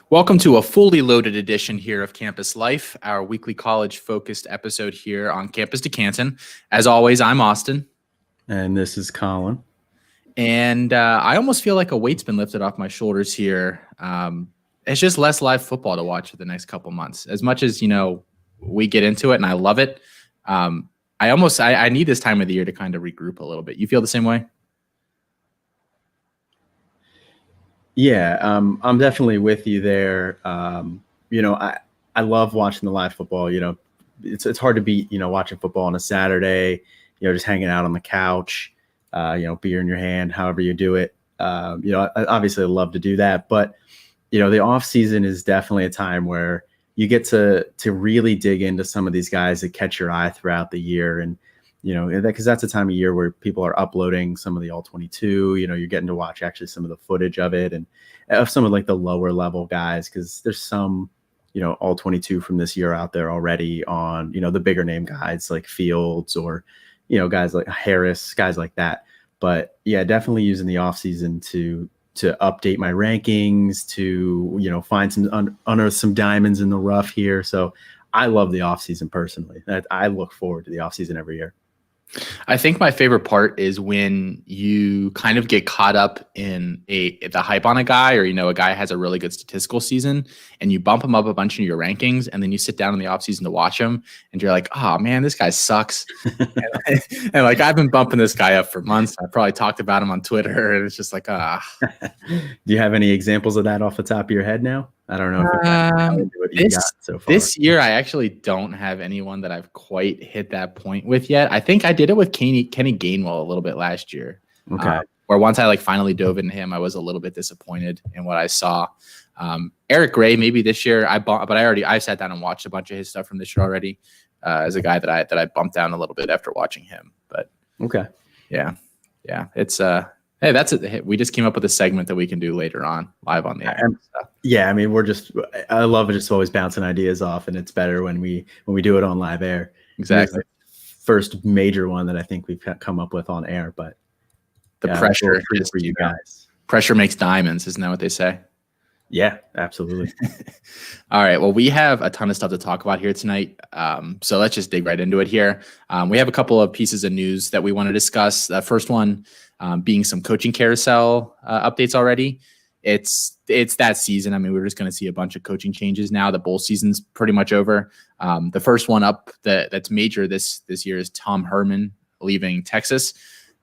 Welcome to a fully loaded edition here of Campus Life, our weekly college-focused episode here on Campus to Canton. As always, I'm Austin. And this is Colin. And I almost feel like a weight's been lifted off my shoulders here. It's just less live football to watch for the next couple months. As much as, we get into it and I love it, I need this time of the year to kind of regroup a little bit. You feel the same way? Yeah, I'm definitely with you there. I love watching the live football. It's hard to beat, watching football on a Saturday, just hanging out on the couch, beer in your hand, however you do it. I obviously love to do that. But, the off season is definitely a time where you get to really dig into some of these guys that catch your eye throughout the year. And, because that's a time of year where people are uploading some of the all-22, you're getting to watch actually some of the footage of it and of some of like the lower level guys, because there's some, all-22 from this year out there already on, the bigger name guys like Fields or, guys like Harris, guys like that. But yeah, definitely using the off season to update my rankings, to, find unearth some diamonds in the rough here. So I love the off season personally. I look forward to the off season every year. I think my favorite part is when you kind of get caught up in the hype on a guy, or, a guy has a really good statistical season and you bump him up a bunch in your rankings, and then you sit down in the offseason to watch him and you're like, oh man, this guy sucks. and like, I've been bumping this guy up for months. I probably talked about him on Twitter, and it's just like, Do you have any examples of that off the top of your head now? I don't know if this year I actually don't have anyone that I've quite hit that point with yet. I think I did it with Kenny Gainwell a little bit last year. Okay. Where once I finally dove into him, I was a little bit disappointed in what I saw. Eric Gray, maybe this year I sat down and watched a bunch of his stuff from this year already, as a guy that I bumped down a little bit after watching him. But okay. Yeah. It's hey, that's it. We just came up with a segment that we can do later on live on the air. Yeah, I mean, I love just always bouncing ideas off, and it's better when we do it on live air. Exactly. First major one that I think we've come up with on air, but the pressure is for you guys. Pressure makes diamonds, isn't that what they say? Yeah, absolutely. All right. Well, we have a ton of stuff to talk about here tonight. So let's just dig right into it here. We have a couple of pieces of news that we want to discuss. The first one being some coaching carousel updates already. It's that season. I mean, we're just going to see a bunch of coaching changes now. The bowl season's pretty much over. The first one up that's major this year is Tom Herman leaving Texas.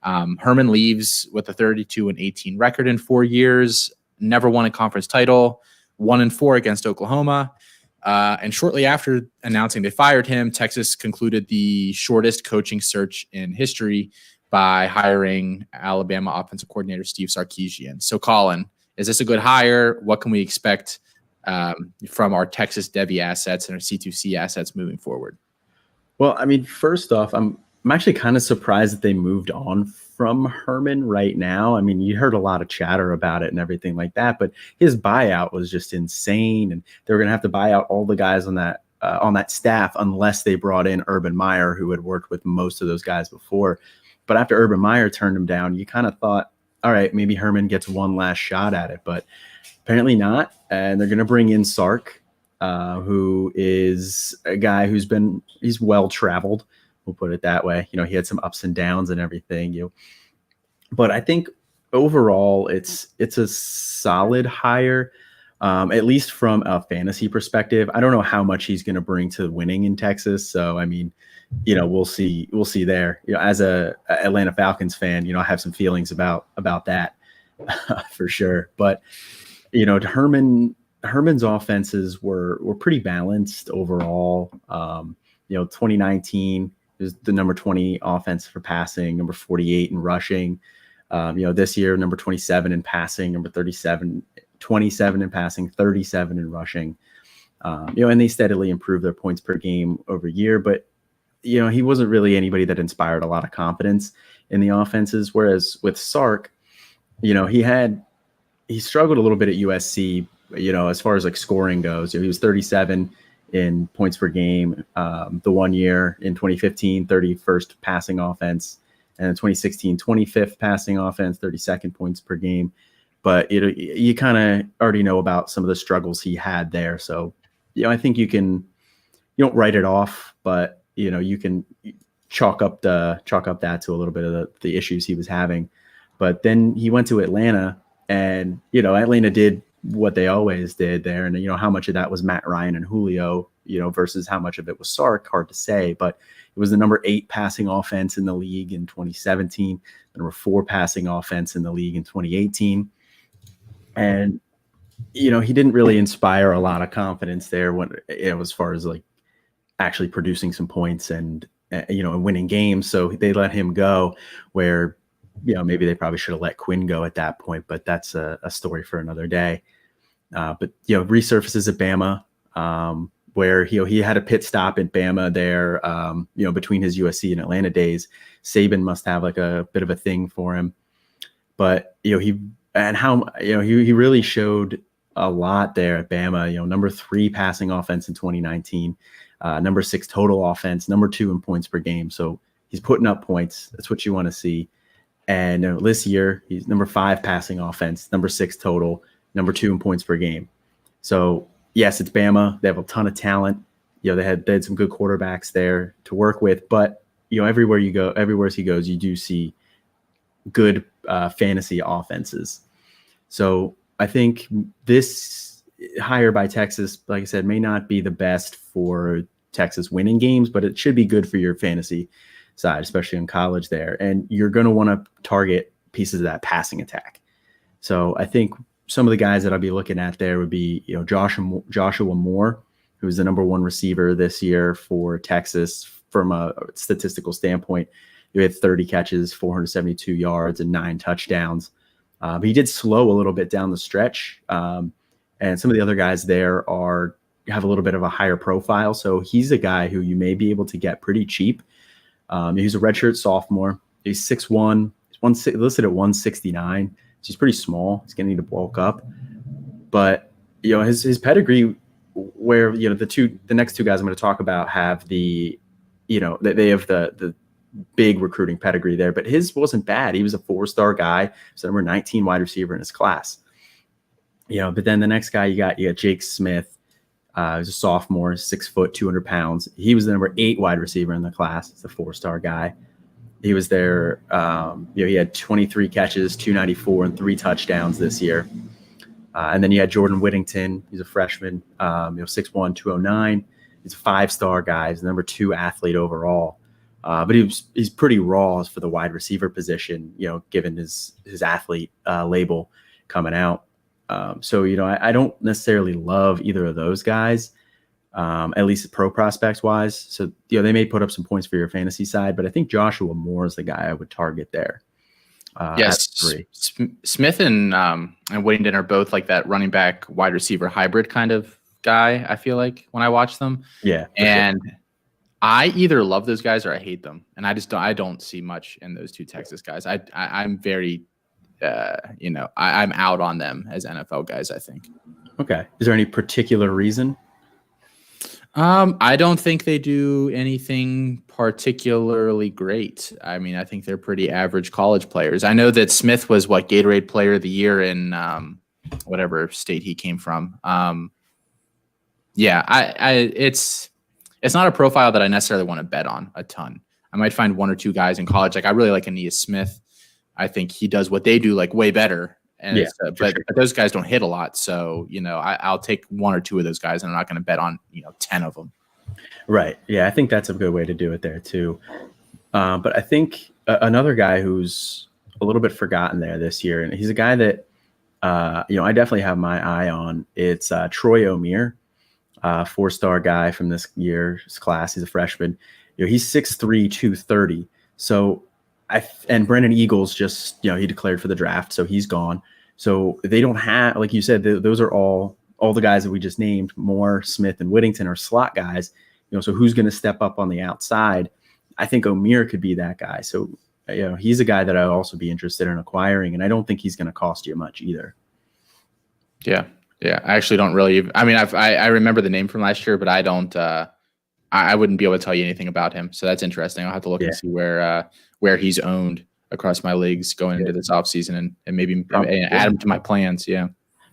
Herman leaves with a 32-18 record in 4 years. Never won a conference title, 1-4 against Oklahoma. And shortly after announcing they fired him, Texas concluded the shortest coaching search in history by hiring Alabama offensive coordinator Steve Sarkisian. So, Colin, is this a good hire? What can we expect from our Texas Devy assets and our C2C assets moving forward? Well, I mean, first off, I'm actually kind of surprised that they moved on from Herman right now. I mean, you heard a lot of chatter about it and everything like that, but his buyout was just insane, and they were going to have to buy out all the guys on that staff unless they brought in Urban Meyer, who had worked with most of those guys before. But after Urban Meyer turned him down, you kind of thought, all right, maybe Herman gets one last shot at it, but apparently not. And they're going to bring in Sark, who is a guy he's well-traveled. We'll put it that way. He had some ups and downs and everything. But I think overall it's a solid hire, at least from a fantasy perspective. I don't know how much he's going to bring to winning in Texas. So, I mean, we'll see there. As a Atlanta Falcons fan, I have some feelings about that for sure. But, Herman's offenses were pretty balanced overall. 2019 is the number 20 offense for passing, number 48 in rushing. This year, number 27 in passing, number 27 in passing, 37 in rushing. And they steadily improved their points per game over year. But, he wasn't really anybody that inspired a lot of confidence in the offenses. Whereas with Sark, he struggled a little bit at USC, as far as like scoring goes. He was 37 in points per game the 1 year. In 2015, 31st passing offense, and in 2016, 25th passing offense, 32nd points per game. but you kind of already know about some of the struggles he had there. So, I think you don't write it off, but you can chalk up that to a little bit of the issues he was having. But then he went to Atlanta, and Atlanta did what they always did there, and how much of that was Matt Ryan and Julio, versus how much of it was Sark, hard to say. But it was the number 8 passing offense in the league in 2017, the number 4 passing offense in the league in 2018, and he didn't really inspire a lot of confidence there when as far as like actually producing some points and winning games. So they let him go, where maybe they probably should have let Quinn go at that point, but that's a story for another day. But resurfaces at Bama, where he had a pit stop at Bama there, between his USC and Atlanta days. Saban must have like a bit of a thing for him, but he really showed a lot there at Bama. Number 3 passing offense in 2019, number 6 total offense, number 2 in points per game. So he's putting up points. That's what you want to see. And this year he's number 5 passing offense, number 6 total, number 2 in points per game. So yes, it's Bama. They have a ton of talent. They had some good quarterbacks there to work with, but everywhere he goes, you do see good fantasy offenses. So I think this hire by Texas, like I said, may not be the best for Texas winning games, but it should be good for your fantasy side, especially in college there. And you're going to want to target pieces of that passing attack. So I think some of the guys that I'll be looking at there would be, Joshua Moore, who's the number 1 receiver this year for Texas from a statistical standpoint. He had 30 catches, 472 yards, and 9 touchdowns. But he did slow a little bit down the stretch. And some of the other guys there have a little bit of a higher profile. So he's a guy who you may be able to get pretty cheap. He's a redshirt sophomore. He's 6'1", he's listed at 169. So he's pretty small. He's going to need to bulk up. But, his pedigree, where, the next 2 guys I'm going to talk about have they have the big recruiting pedigree there, but his wasn't bad. He was a 4-star guy. So number 19 wide receiver in his class. But then the next guy you got Jake Smith. He's a sophomore, 6 foot, 200 pounds. He was the number 8 wide receiver in the class. He's a 4-star guy. He was there. He had 23 catches, 294, and 3 touchdowns this year. And then you had Jordan Whittington. He's a freshman, 6'1", 209. He's a 5-star guy. He's the number 2 athlete overall. But he's pretty raw for the wide receiver position, given his athlete label coming out. So I don't necessarily love either of those guys, at least pro prospects wise. So they may put up some points for your fantasy side, but I think Joshua Moore is the guy I would target there. Yes, Smith and Whittington are both like that running back wide receiver hybrid kind of guy. I feel like when I watch them, and sure. I either love those guys or I hate them, and I don't see much in those 2 Texas guys. I'm very, I'm out on them as NFL guys, I think. Okay. Is there any particular reason? I don't think they do anything particularly great. I mean, I think they're pretty average college players. I know that Smith was Gatorade Player of the Year in whatever state he came from. It's not a profile that I necessarily want to bet on a ton. I might find 1 or 2 guys in college. Like I really like Aeneas Smith. I think he does what they do way better. And but those guys don't hit a lot. So, I'll take 1 or 2 of those guys and I'm not going to bet on, 10 of them. Right. Yeah. I think that's a good way to do it there too. But I think another guy who's a little bit forgotten there this year, and he's a guy that, I definitely have my eye on. It's Troy O'Meara, 4-star guy from this year's class. He's a freshman. He's 6'3", 230. So and Brennan Eagles just, he declared for the draft, so he's gone. So they don't have, like you said, those are all the guys that we just named. Moore, Smith, and Whittington are slot guys. So who's going to step up on the outside? I think O'Meara could be that guy. So he's a guy that I'd also be interested in acquiring, and I don't think he's going to cost you much either. Yeah. I actually don't really. I mean, I remember the name from last year, but I don't. I wouldn't be able to tell you anything about him. So that's interesting. I'll have to look and see where he's owned across my leagues going into this offseason and maybe add him to my plans. Yeah.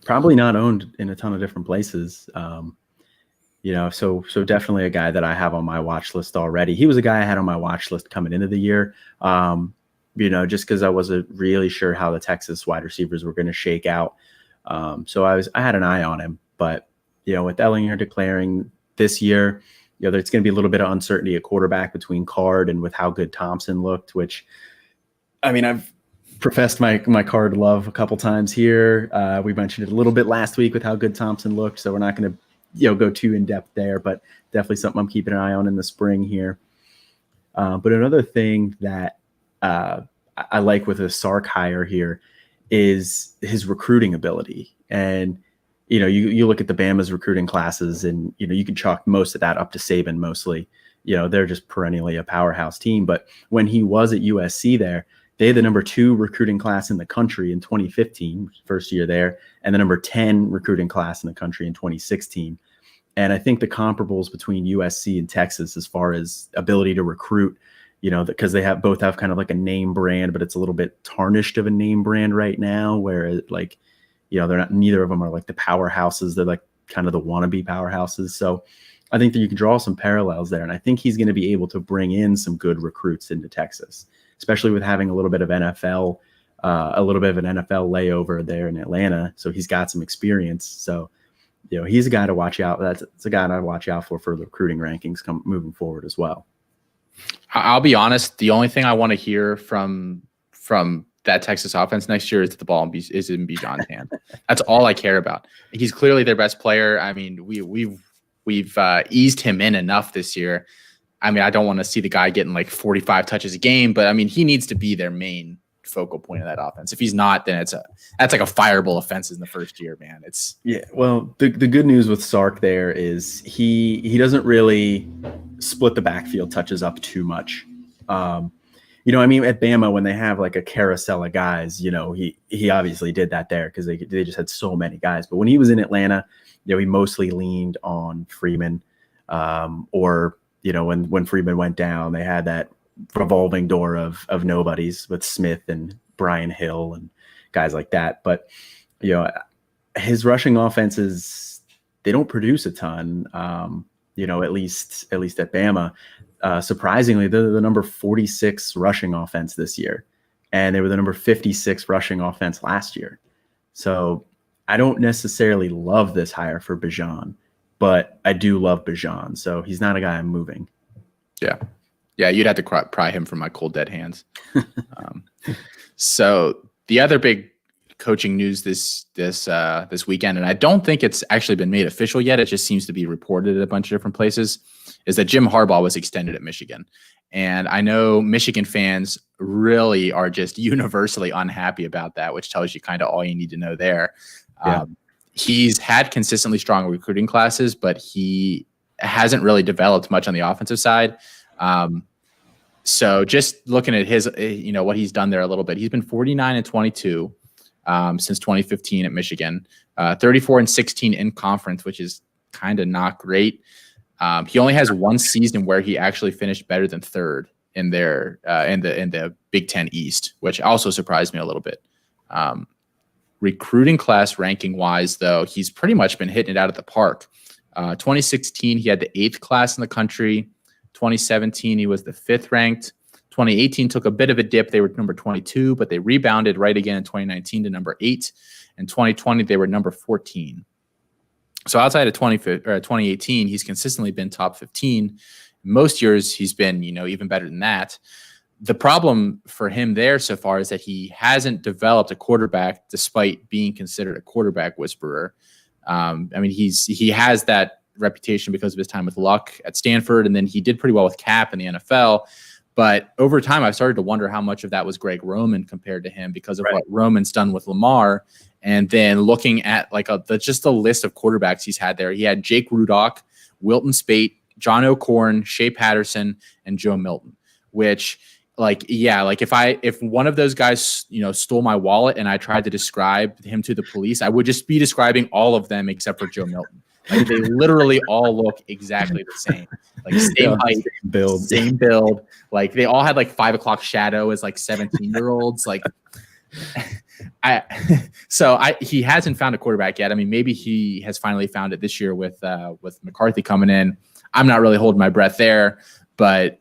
Probably not owned in a ton of different places. So definitely a guy that I have on my watch list already. He was a guy I had on my watch list coming into the year. Just because I wasn't really sure how the Texas wide receivers were going to shake out. So I had an eye on him, but with Ellinger declaring this year, there's going to be a little bit of uncertainty at quarterback between Card and with how good Thompson looked, which, I mean, I've professed my Card love a couple times here. We mentioned it a little bit last week with how good Thompson looked, so we're not going to go too in depth there, but definitely something I'm keeping an eye on in the spring here. But another thing that I like with a Sark hire here is his recruiting ability. And you look at the Bama's recruiting classes, and you can chalk most of that up to Saban mostly. They're just perennially a powerhouse team. But when he was at USC there, they had the number 2 recruiting class in the country in 2015, first year there, and the number 10 recruiting class in the country in 2016. And I think the comparables between USC and Texas as far as ability to recruit, because they both have kind of like a name brand, but it's a little bit tarnished of a name brand right now, where they're not, neither of them are like the powerhouses. They're like kind of the wannabe powerhouses. So I think that you can draw some parallels there. And I think he's going to be able to bring in some good recruits into Texas, especially with having a little bit of an NFL layover there in Atlanta. So he's got some experience. So, he's a guy to watch out. That's a guy to watch out for the recruiting rankings moving forward as well. I'll be honest. The only thing I want to hear from that Texas offense next year is that the ball is in Bijan's hand. That's all I care about. He's clearly their best player. I mean, we've eased him in enough this year. I mean, I don't want to see the guy getting like 45 touches a game, but I mean, he needs to be their main focal point of that offense. If he's not, then that's like a fireable offense in the first year, man. Well, the good news with Sark there is he doesn't really split the backfield touches up too much. At Bama, when they have like a carousel of guys, he obviously did that there because they just had so many guys. But when he was in Atlanta, he mostly leaned on Freeman, or when Freeman went down, they had that revolving door of nobodies with Smith and Brian Hill and guys like that. But his rushing offenses, they don't produce a ton. At least at Bama. Surprisingly, they're the number 46 rushing offense this year, and they were the number 56 rushing offense last year. So I don't necessarily love this hire for Bijan, but I do love Bijan. So he's not a guy I'm moving. Yeah, you'd have to pry him from my cold dead hands. So the other big coaching news this weekend, and I don't think it's actually been made official yet, it just seems to be reported at a bunch of different places, is that Jim Harbaugh was extended at Michigan. And I know Michigan fans really are just universally unhappy about that, which tells you kind of all you need to know there. Yeah. He's had consistently strong recruiting classes, but he hasn't really developed much on the offensive side. So just looking at his, what he's done there a little bit, he's been 49-22 since 2015 at Michigan, 34-16 in conference, which is kind of not great. He only has one season where he actually finished better than third in their in the Big Ten East, which also surprised me a little bit. Recruiting class ranking wise, though, he's pretty much been hitting it out of the park. 2016, he had the 8th class in the country. 2017, he was the 5th ranked. 2018 took a bit of a dip. They were number 22, but they rebounded right again in 2019 to number 8. In 2020, they were number 14. So outside of 2018, he's consistently been top 15. Most years, he's been, even better than that. The problem for him there so far is that he hasn't developed a quarterback despite being considered a quarterback whisperer. He has that reputation because of his time with Luck at Stanford, and then he did pretty well with Cap in the NFL. But over time, I've started to wonder how much of that was Greg Roman compared to him because of what Roman's done with Lamar. And then looking at just the list of quarterbacks he's had there, he had Jake Rudock, Wilton Spate, John O'Corn, Shea Patterson, and Joe Milton, which if one of those guys, stole my wallet and I tried to describe him to the police, I would just be describing all of them except for Joe Milton. Like they literally all look exactly the same. Like same height, same build. Like they all had like 5 o'clock shadow as like 17-year-olds. Like he hasn't found a quarterback yet. I mean, maybe he has finally found it this year with McCarthy coming in. I'm not really holding my breath there, but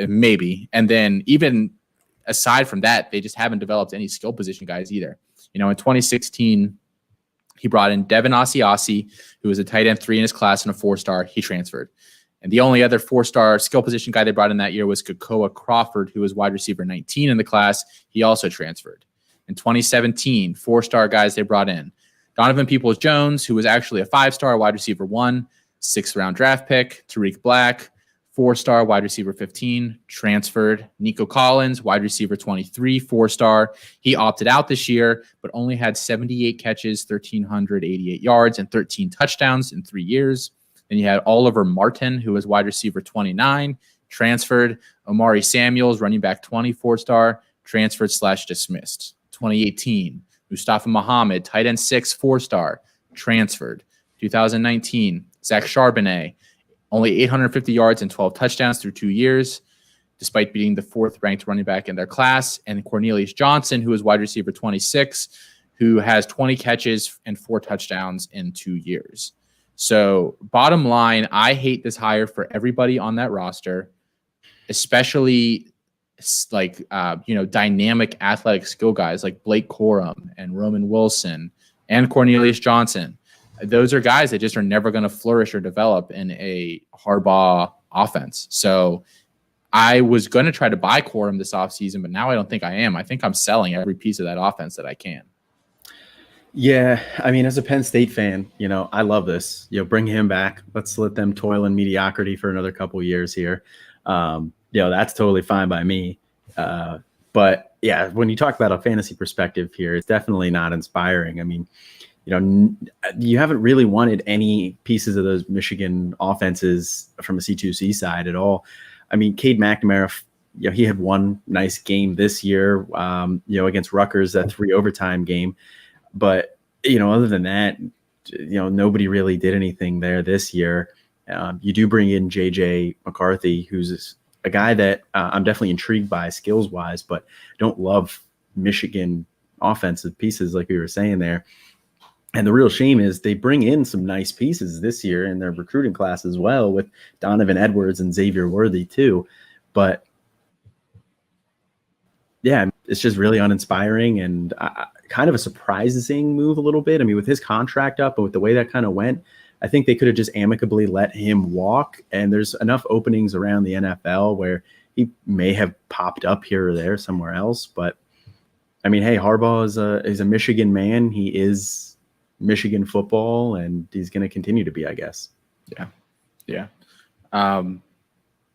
maybe. And then even aside from that, they just haven't developed any skill position guys either. In 2016, he brought in Devin Asiasi, who was a tight end 3 in his class and a 4-star. He transferred. And the only other 4-star skill position guy they brought in that year was Kakoa Crawford, who was wide receiver 19 in the class. He also transferred. In 2017, 4-star guys they brought in. Donovan Peoples-Jones, who was actually a 5-star wide receiver 1, 6th-round draft pick. Tariq Black, 4-star wide receiver 15, transferred. Nico Collins, wide receiver 23, 4-star. He opted out this year, but only had 78 catches, 1,388 yards, and 13 touchdowns in 3 years. Then you had Oliver Martin, who was wide receiver 29, transferred. Omari Samuels, running back 20, 4-star, transferred / dismissed. 2018, Mustafa Muhammad, tight end 6, 4-star, transferred. 2019, Zach Charbonnet, only 850 yards and 12 touchdowns through 2 years, despite being the 4th-ranked running back in their class. And Cornelius Johnson, who is wide receiver 26, who has 20 catches and 4 touchdowns in 2 years. So bottom line, I hate this hire for everybody on that roster, especially dynamic athletic skill guys like Blake Corum and Roman Wilson and Cornelius Johnson. Those are guys that just are never going to flourish or develop in a Harbaugh offense. So I was going to try to buy Corum this offseason, but now I don't think I am. I think I'm selling every piece of that offense that I can. Yeah, I mean, as a Penn State fan, I love this. Bring him back. Let's let them toil in mediocrity for another couple of years here. That's totally fine by me. But yeah, when you talk about a fantasy perspective here, it's definitely not inspiring. I mean, you haven't really wanted any pieces of those Michigan offenses from a C2C side at all. I mean, Cade McNamara, he had one nice game this year, against Rutgers, that 3 overtime game. But, other than that, nobody really did anything there this year. You do bring in JJ McCarthy, who's a guy that I'm definitely intrigued by skills-wise, but don't love Michigan offensive pieces like we were saying there. And the real shame is they bring in some nice pieces this year in their recruiting class as well, with Donovan Edwards and Xavier Worthy too. But yeah, it's just really uninspiring and kind of a surprising move a little bit. I mean, with his contract up and with the way that kind of went, I think they could have just amicably let him walk. And there's enough openings around the NFL where he may have popped up here or there somewhere else. But I mean, hey, Harbaugh is a Michigan man. He is Michigan football, and he's going to continue to be, I guess. Yeah.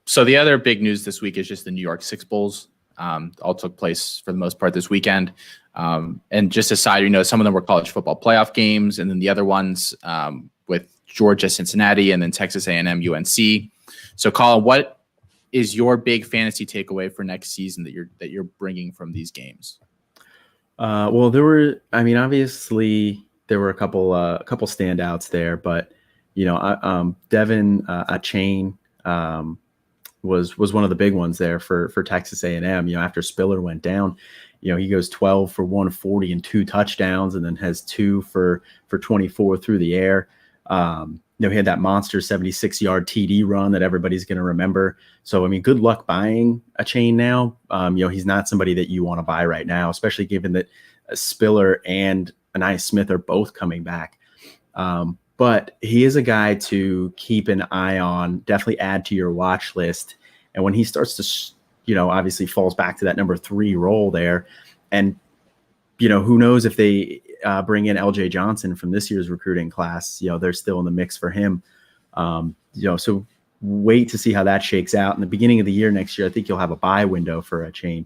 So the other big news this week is just the New York Six Bowls. All took place for the most part this weekend. And just aside, some of them were college football playoff games, and then the other ones with Georgia, Cincinnati, and then Texas A&M, UNC. So, Colin, what is your big fantasy takeaway for next season that you're bringing from these games? Well, obviously there were a couple standouts there, but Devin Achane was one of the big ones there for Texas A&M. After Spiller went down, he goes 12 for 140 and 2 touchdowns, and then has 2 for 24 through the air. He had that monster 76-yard TD run that everybody's going to remember. So, I mean, good luck buying Achane now. He's not somebody that you want to buy right now, especially given that Spiller and Anais Smith are both coming back. But he is a guy to keep an eye on, definitely add to your watch list. And when he starts to, obviously falls back to that number 3 role there. And, who knows if they bring in LJ Johnson from this year's recruiting class, they're still in the mix for him. So wait to see how that shakes out. In the beginning of the year next year, I think you'll have a buy window for Achane.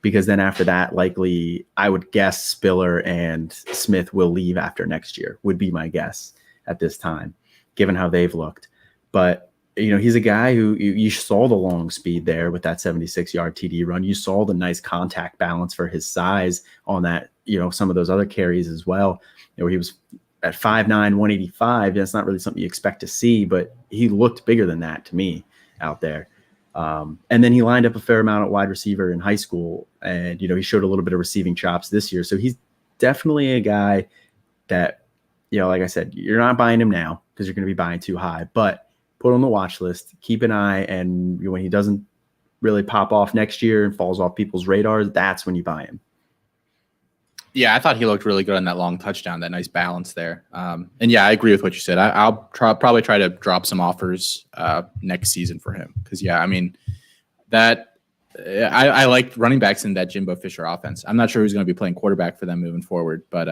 Because then after that, likely I would guess Spiller and Smith will leave after next year, would be my guess at this time, given how they've looked. But, he's a guy who you saw the long speed there with that 76-yard TD run. You saw the nice contact balance for his size on that, some of those other carries as well, where he was at 5'9", 185, that's not really something you expect to see, but he looked bigger than that to me out there. And then he lined up a fair amount at wide receiver in high school, and he showed a little bit of receiving chops this year. So he's definitely a guy that, like I said, you're not buying him now because you're going to be buying too high, but put on the watch list, keep an eye, and when he doesn't really pop off next year and falls off people's radars, that's when you buy him. Yeah, I thought he looked really good on that long touchdown, that nice balance there. And yeah, I agree with what you said. I'll probably try to drop some offers next season for him because, yeah, I mean, I like running backs in that Jimbo Fisher offense. I'm not sure who's going to be playing quarterback for them moving forward, but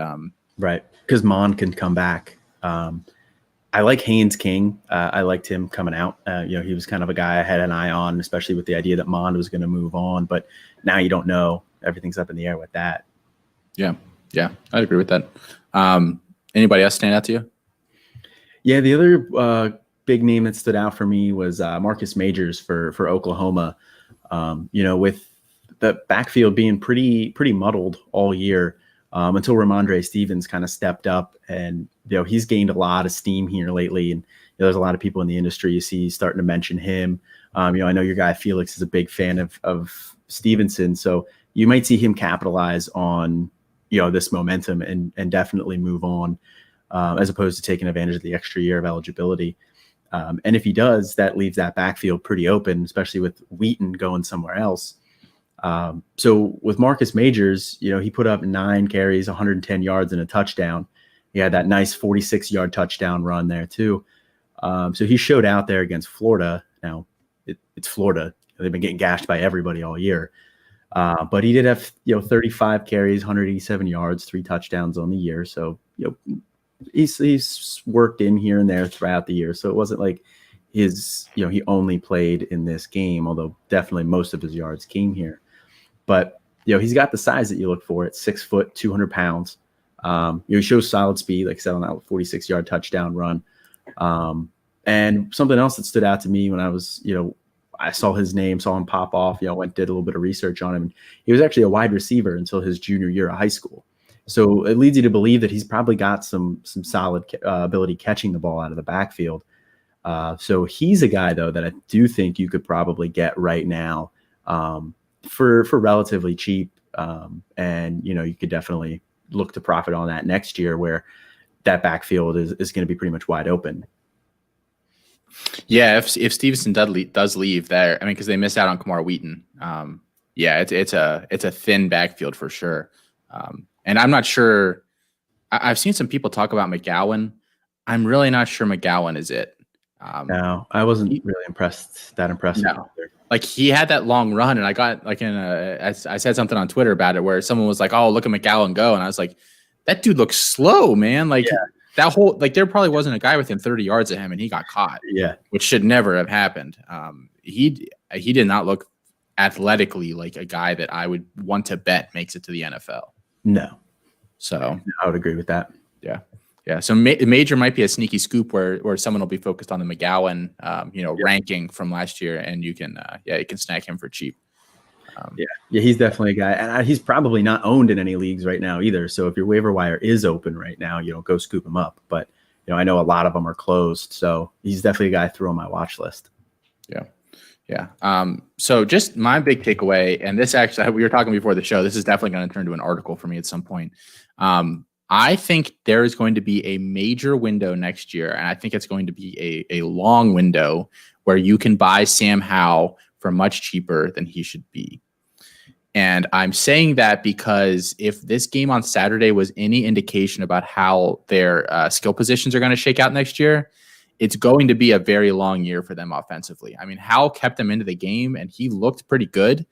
right, because Mon can come back. I like Haynes King. I liked him coming out. He was kind of a guy I had an eye on, especially with the idea that Mond was going to move on. But now you don't know. Everything's up in the air with that. Yeah, I'd agree with that. Anybody else stand out to you? Yeah, the other big name that stood out for me was Marcus Majors for Oklahoma. With the backfield being pretty muddled all year until Ramondre Stevens kind of stepped up, and he's gained a lot of steam here lately, and there's a lot of people in the industry you see starting to mention him. I know your guy Felix is a big fan of Stevenson, so you might see him capitalize on this momentum and definitely move on as opposed to taking advantage of the extra year of eligibility. And if he does, that leaves that backfield pretty open, especially with Wheaton going somewhere else. So with Marcus Majors, he put up 9 carries, 110 yards and a touchdown. He had that nice 46-yard touchdown run there too. So he showed out there against Florida. Now it's Florida. They've been getting gashed by everybody all year. But he did have 35 carries, 187 yards, 3 touchdowns on the year. So he's worked in here and there throughout the year. So it wasn't like he only played in this game, although definitely most of his yards came here. But he's got the size that you look for at 6 foot, 200 pounds. He shows solid speed, like I said, on that 46-yard touchdown run. And something else that stood out to me when I was I saw his name, saw him pop off, did a little bit of research on him. And he was actually a wide receiver until his junior year of high school. So it leads you to believe that he's probably got some solid ability catching the ball out of the backfield. So he's a guy, though, that I do think you could probably get right now for relatively cheap. And, you could definitely look to profit on that next year where that backfield is going to be pretty much wide open. Yeah, if Stevenson does leave there, I mean, because they missed out on Kamar Wheaton. It's a thin backfield for sure. And I'm not sure. I've seen some people talk about McGowan. I'm really not sure McGowan is it. No, I wasn't really impressed. No. Like he had that long run, and I got like I said something on Twitter about it where someone was like, "Oh, look at McGowan go," and I was like, "That dude looks slow, man." Like. Yeah. That whole there probably wasn't a guy within 30 yards of him, and he got caught. Yeah, which should never have happened. He did not look athletically like a guy that I would want to bet makes it to the NFL. No, so I would agree with that. Yeah. So Major might be a sneaky scoop where someone will be focused on the McGowan, ranking from last year, and you can snag him for cheap. Yeah, he's definitely a guy, and he's probably not owned in any leagues right now either. So if your waiver wire is open right now, go scoop him up. But I know a lot of them are closed, so he's definitely a guy I threw on my watch list. Yeah. So just my big takeaway, and this actually we were talking before the show. This is definitely going to turn into an article for me at some point. I think there is going to be a major window next year, and I think it's going to be a long window where you can buy Sam Howell for much cheaper than he should be. And I'm saying that because if this game on Saturday was any indication about how their skill positions are going to shake out next year, it's going to be a very long year for them offensively. I mean, Howell kept them into the game, and he looked pretty good.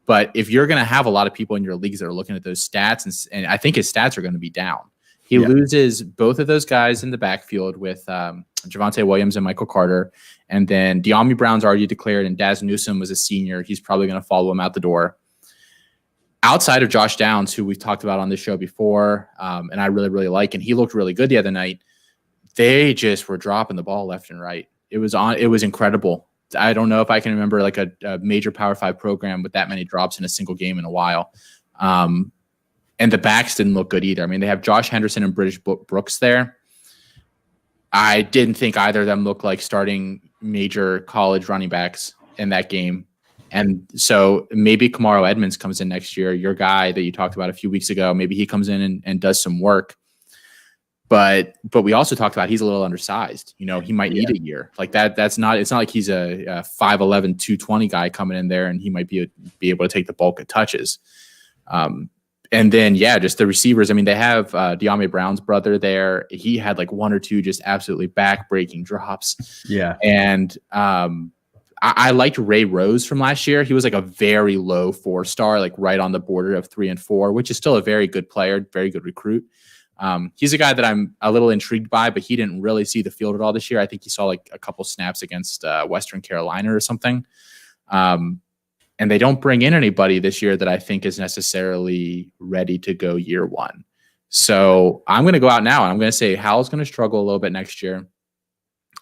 But if you're going to have a lot of people in your leagues that are looking at those stats, and I think his stats are going to be down. He loses both of those guys in the backfield with Javonte Williams and Michael Carter. And then De'Ami Brown's already declared, and Daz Newsome was a senior. He's probably going to follow him out the door. Outside of Josh Downs, who we've talked about on this show before, and I really, really like, and he looked really good the other night, they just were dropping the ball left and right. It was incredible. I don't know if I can remember like a major Power 5 program with that many drops in a single game in a while. And the backs didn't look good either. I mean, they have Josh Henderson and British Brooks there. I didn't think either of them looked like starting major college running backs in that game. And so maybe Kamaro Edmonds comes in next year, your guy that you talked about a few weeks ago. Maybe he comes in and does some work. But we also talked about he's a little undersized. You know, he might need a year like that. It's not like he's a 5'11", 220 guy coming in there and he might be able to take the bulk of touches. And then, just the receivers. I mean, they have De'Ami Brown's brother there. He had like one or two just absolutely back-breaking drops. Yeah. And I liked Ray Rose from last year. He was like a very low 4-star, like right on the border of 3 and 4, which is still a very good player, very good recruit. He's a guy that I'm a little intrigued by, but he didn't really see the field at all this year. I think he saw like a couple snaps against Western Carolina or something. And they don't bring in anybody this year that I think is necessarily ready to go year one. So I'm going to go out now and I'm going to say Howell's going to struggle a little bit next year.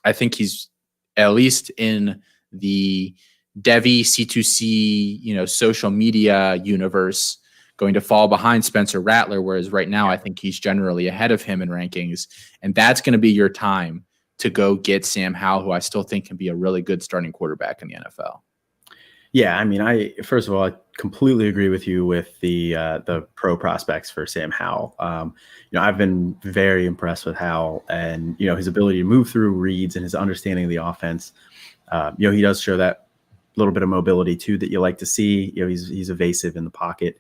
I think he's at least in the Devy C2C, social media universe going to fall behind Spencer Rattler, whereas right now I think he's generally ahead of him in rankings. And that's going to be your time to go get Sam Howell, who I still think can be a really good starting quarterback in the NFL. Yeah, I mean, first of all, I completely agree with you with the pro prospects for Sam Howell. I've been very impressed with Howell and, his ability to move through reads and his understanding of the offense. He does show that little bit of mobility too that you like to see. He's evasive in the pocket.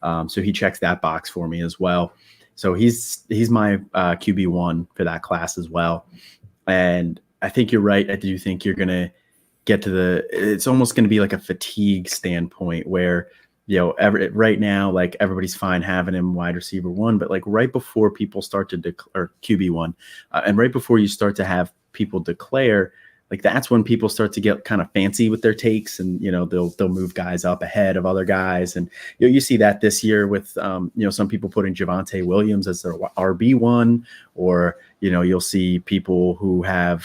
So he checks that box for me as well. So he's my QB1 for that class as well. And I think you're right. I do think you're going to get to it's almost going to be like a fatigue standpoint where, right now, like everybody's fine having him wide receiver 1, but like right before people start to or QB1, and right before you start to have people declare, like that's when people start to get kind of fancy with their takes and, they'll move guys up ahead of other guys. And you see that this year with, some people putting Javonte Williams as their RB1, or, you'll see people who have,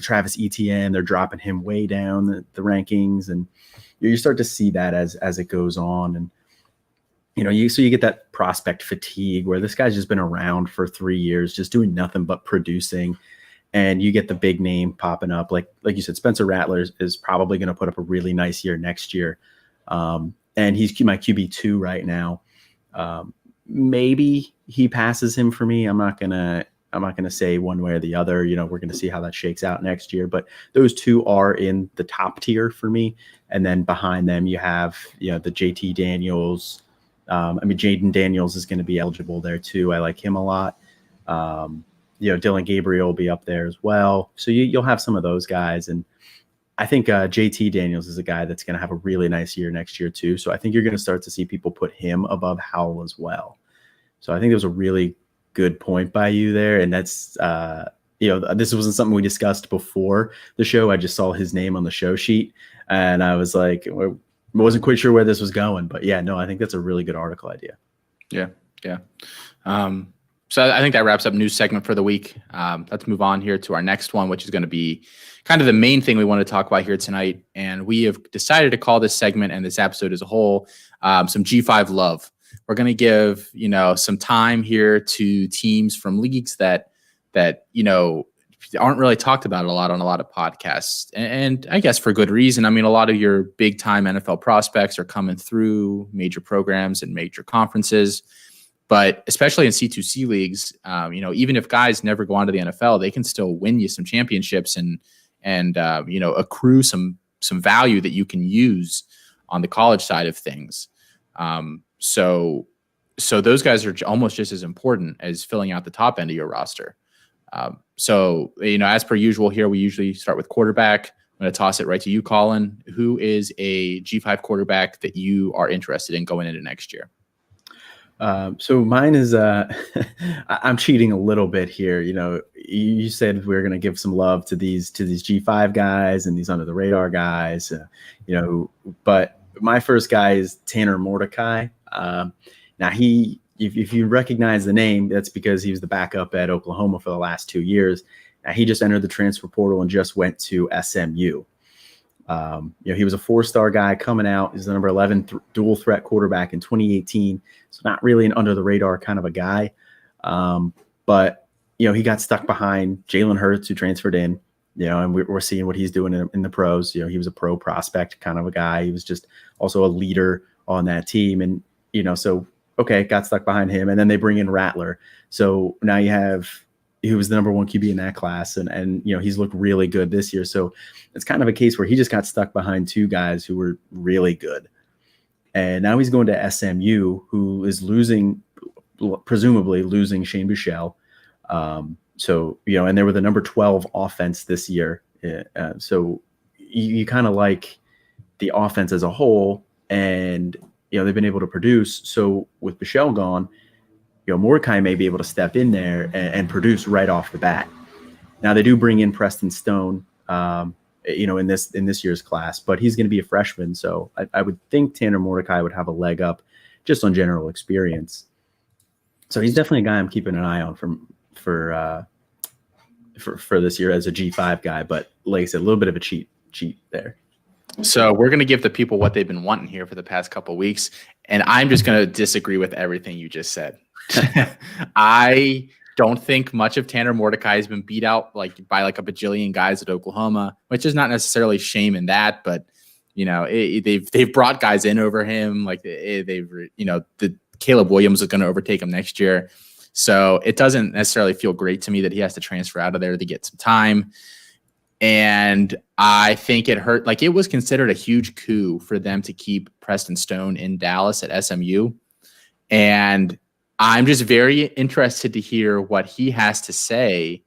Travis Etienne, they're dropping him way down the rankings, and you start to see that as it goes on. And, you get that prospect fatigue where this guy's just been around for 3 years, just doing nothing but producing. And you get the big name popping up. Like you said, Spencer Rattler is probably going to put up a really nice year next year. And he's my QB2 right now. Maybe he passes him for me. I'm not going to say one way or the other. We're going to see how that shakes out next year. But those two are in the top tier for me. And then behind them, you have, the JT Daniels. Jaden Daniels is going to be eligible there too. I like him a lot. Dylan Gabriel will be up there as well. So you'll have some of those guys. And I think JT Daniels is a guy that's going to have a really nice year next year too. So I think you're going to start to see people put him above Howell as well. So I think it was a really good point by you there. And that's, this wasn't something we discussed before the show. I just saw his name on the show sheet and I was like, I wasn't quite sure where this was going, but I think that's a really good article idea. Yeah. So I think that wraps up news segment for the week. Let's move on here to our next one, which is going to be kind of the main thing we want to talk about here tonight. And we have decided to call this segment and this episode as a whole, some G5 love. We're going to give, some time here to teams from leagues that aren't really talked about a lot on a lot of podcasts. And I guess for good reason. I mean, a lot of your big time NFL prospects are coming through major programs and major conferences. But especially in C2C leagues, even if guys never go on to the NFL, they can still win you some championships and accrue some value that you can use on the college side of things. So those guys are almost just as important as filling out the top end of your roster. As per usual here, we usually start with quarterback. I'm going to toss it right to you, Colin. Who is a G5 quarterback that you are interested in going into next year? So mine is, I'm cheating a little bit here. You said we're going to give some love to these G5 guys and these under the radar guys, but my first guy is Tanner Mordecai. Now if you recognize the name, that's because he was the backup at Oklahoma for the last 2 years. Now he just entered the transfer portal and just went to SMU. He was a 4-star guy coming out. He's the number 11 dual threat quarterback in 2018. So not really an under the radar kind of a guy. But he got stuck behind Jalen Hurts, who transferred in, and we're seeing what he's doing in the pros. He was a pro prospect kind of a guy. He was just also a leader on that team. And, got stuck behind him. And then they bring in Rattler. So now he was the number 1 QB in that class. And he's looked really good this year. So it's kind of a case where he just got stuck behind 2 guys who were really good. And now he's going to SMU, who is presumably losing Shane Buechele. And they were the number 12 offense this year. So you kind of like the offense as a whole, and, they've been able to produce. So with Buechele gone, Mordecai may be able to step in there and produce right off the bat. Now they do bring in Preston Stone, in this year's class, but he's going to be a freshman. So I would think Tanner Mordecai would have a leg up just on general experience. So he's definitely a guy I'm keeping an eye on for this year as a G5 guy. But like I said, a little bit of a cheat there. So we're going to give the people what they've been wanting here for the past couple of weeks. And I'm just going to disagree with everything you just said. I don't think much of Tanner Mordecai has been beat out by a bajillion guys at Oklahoma, which is not necessarily shame in that, but they've brought guys in over him. The Caleb Williams is going to overtake him next year. So it doesn't necessarily feel great to me that he has to transfer out of there to get some time. And I think it hurt. It was considered a huge coup for them to keep Preston Stone in Dallas at SMU. And I'm just very interested to hear what he has to say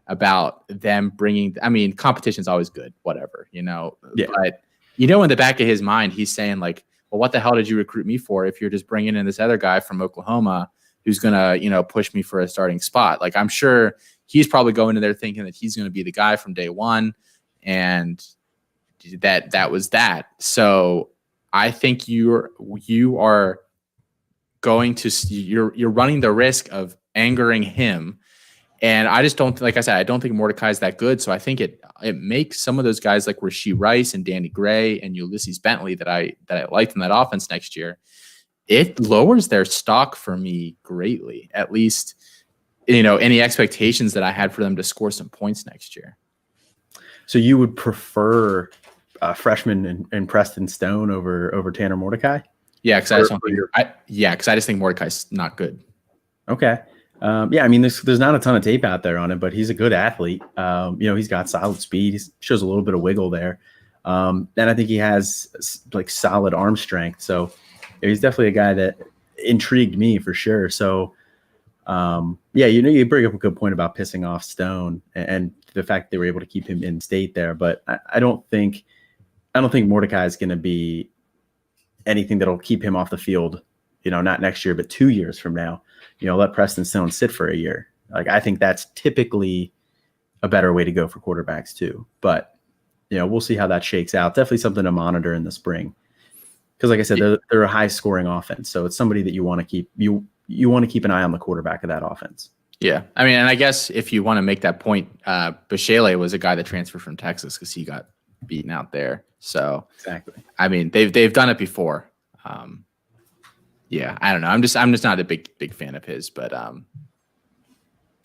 about them bringing. I mean, competition's always good, whatever, Yeah. But in the back of his mind, he's saying well, what the hell did you recruit me for if you're just bringing in this other guy from Oklahoma who's gonna, push me for a starting spot? I'm sure he's probably going in there thinking that he's going to be the guy from day one, and that was that. So I think you are going to you're running the risk of angering him, and I just don't, like I said, I don't think Mordecai is that good. So I think it makes some of those guys like Rashee Rice and Danny Gray and Ulysses Bentley that I liked in that offense next year. It lowers their stock for me greatly, at least. Any expectations that I had for them to score some points next year. So you would prefer freshman and Preston Stone over Tanner Mordecai? Yeah, because I just think Mordecai's not good. Okay. I mean, there's not a ton of tape out there on him, but he's a good athlete. He's got solid speed. He shows a little bit of wiggle there. And I think he has solid arm strength. So he's definitely a guy that intrigued me for sure. So you bring up a good point about pissing off Stone and the fact that they were able to keep him in state there. But I don't think Mordecai is going to be anything that'll keep him off the field, not next year, but 2 years from now. Let Preston Stone sit for a year. I think that's typically a better way to go for quarterbacks too. But, we'll see how that shakes out. Definitely something to monitor in the spring. Because like I said, they're a high scoring offense. So it's somebody that you want to keep. You want to keep an eye on the quarterback of that offense. Yeah. I mean, and I guess if you want to make that point, Buechele was a guy that transferred from Texas because he got beaten out there. So exactly. I mean, they've done it before. I don't know. I'm just not a big fan of his, but like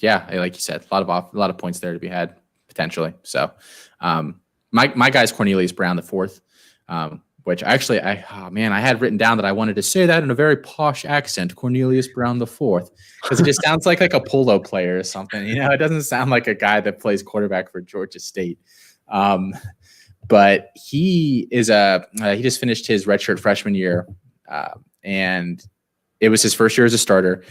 you said, a lot of points there to be had potentially. So my guy's Cornelius Brown the fourth. Which actually, I had written down that I wanted to say that in a very posh accent, Cornelius Brown the fourth, because it just sounds like a polo player or something. It doesn't sound like a guy that plays quarterback for Georgia State. But he is he just finished his redshirt freshman year, and it was his first year as a starter.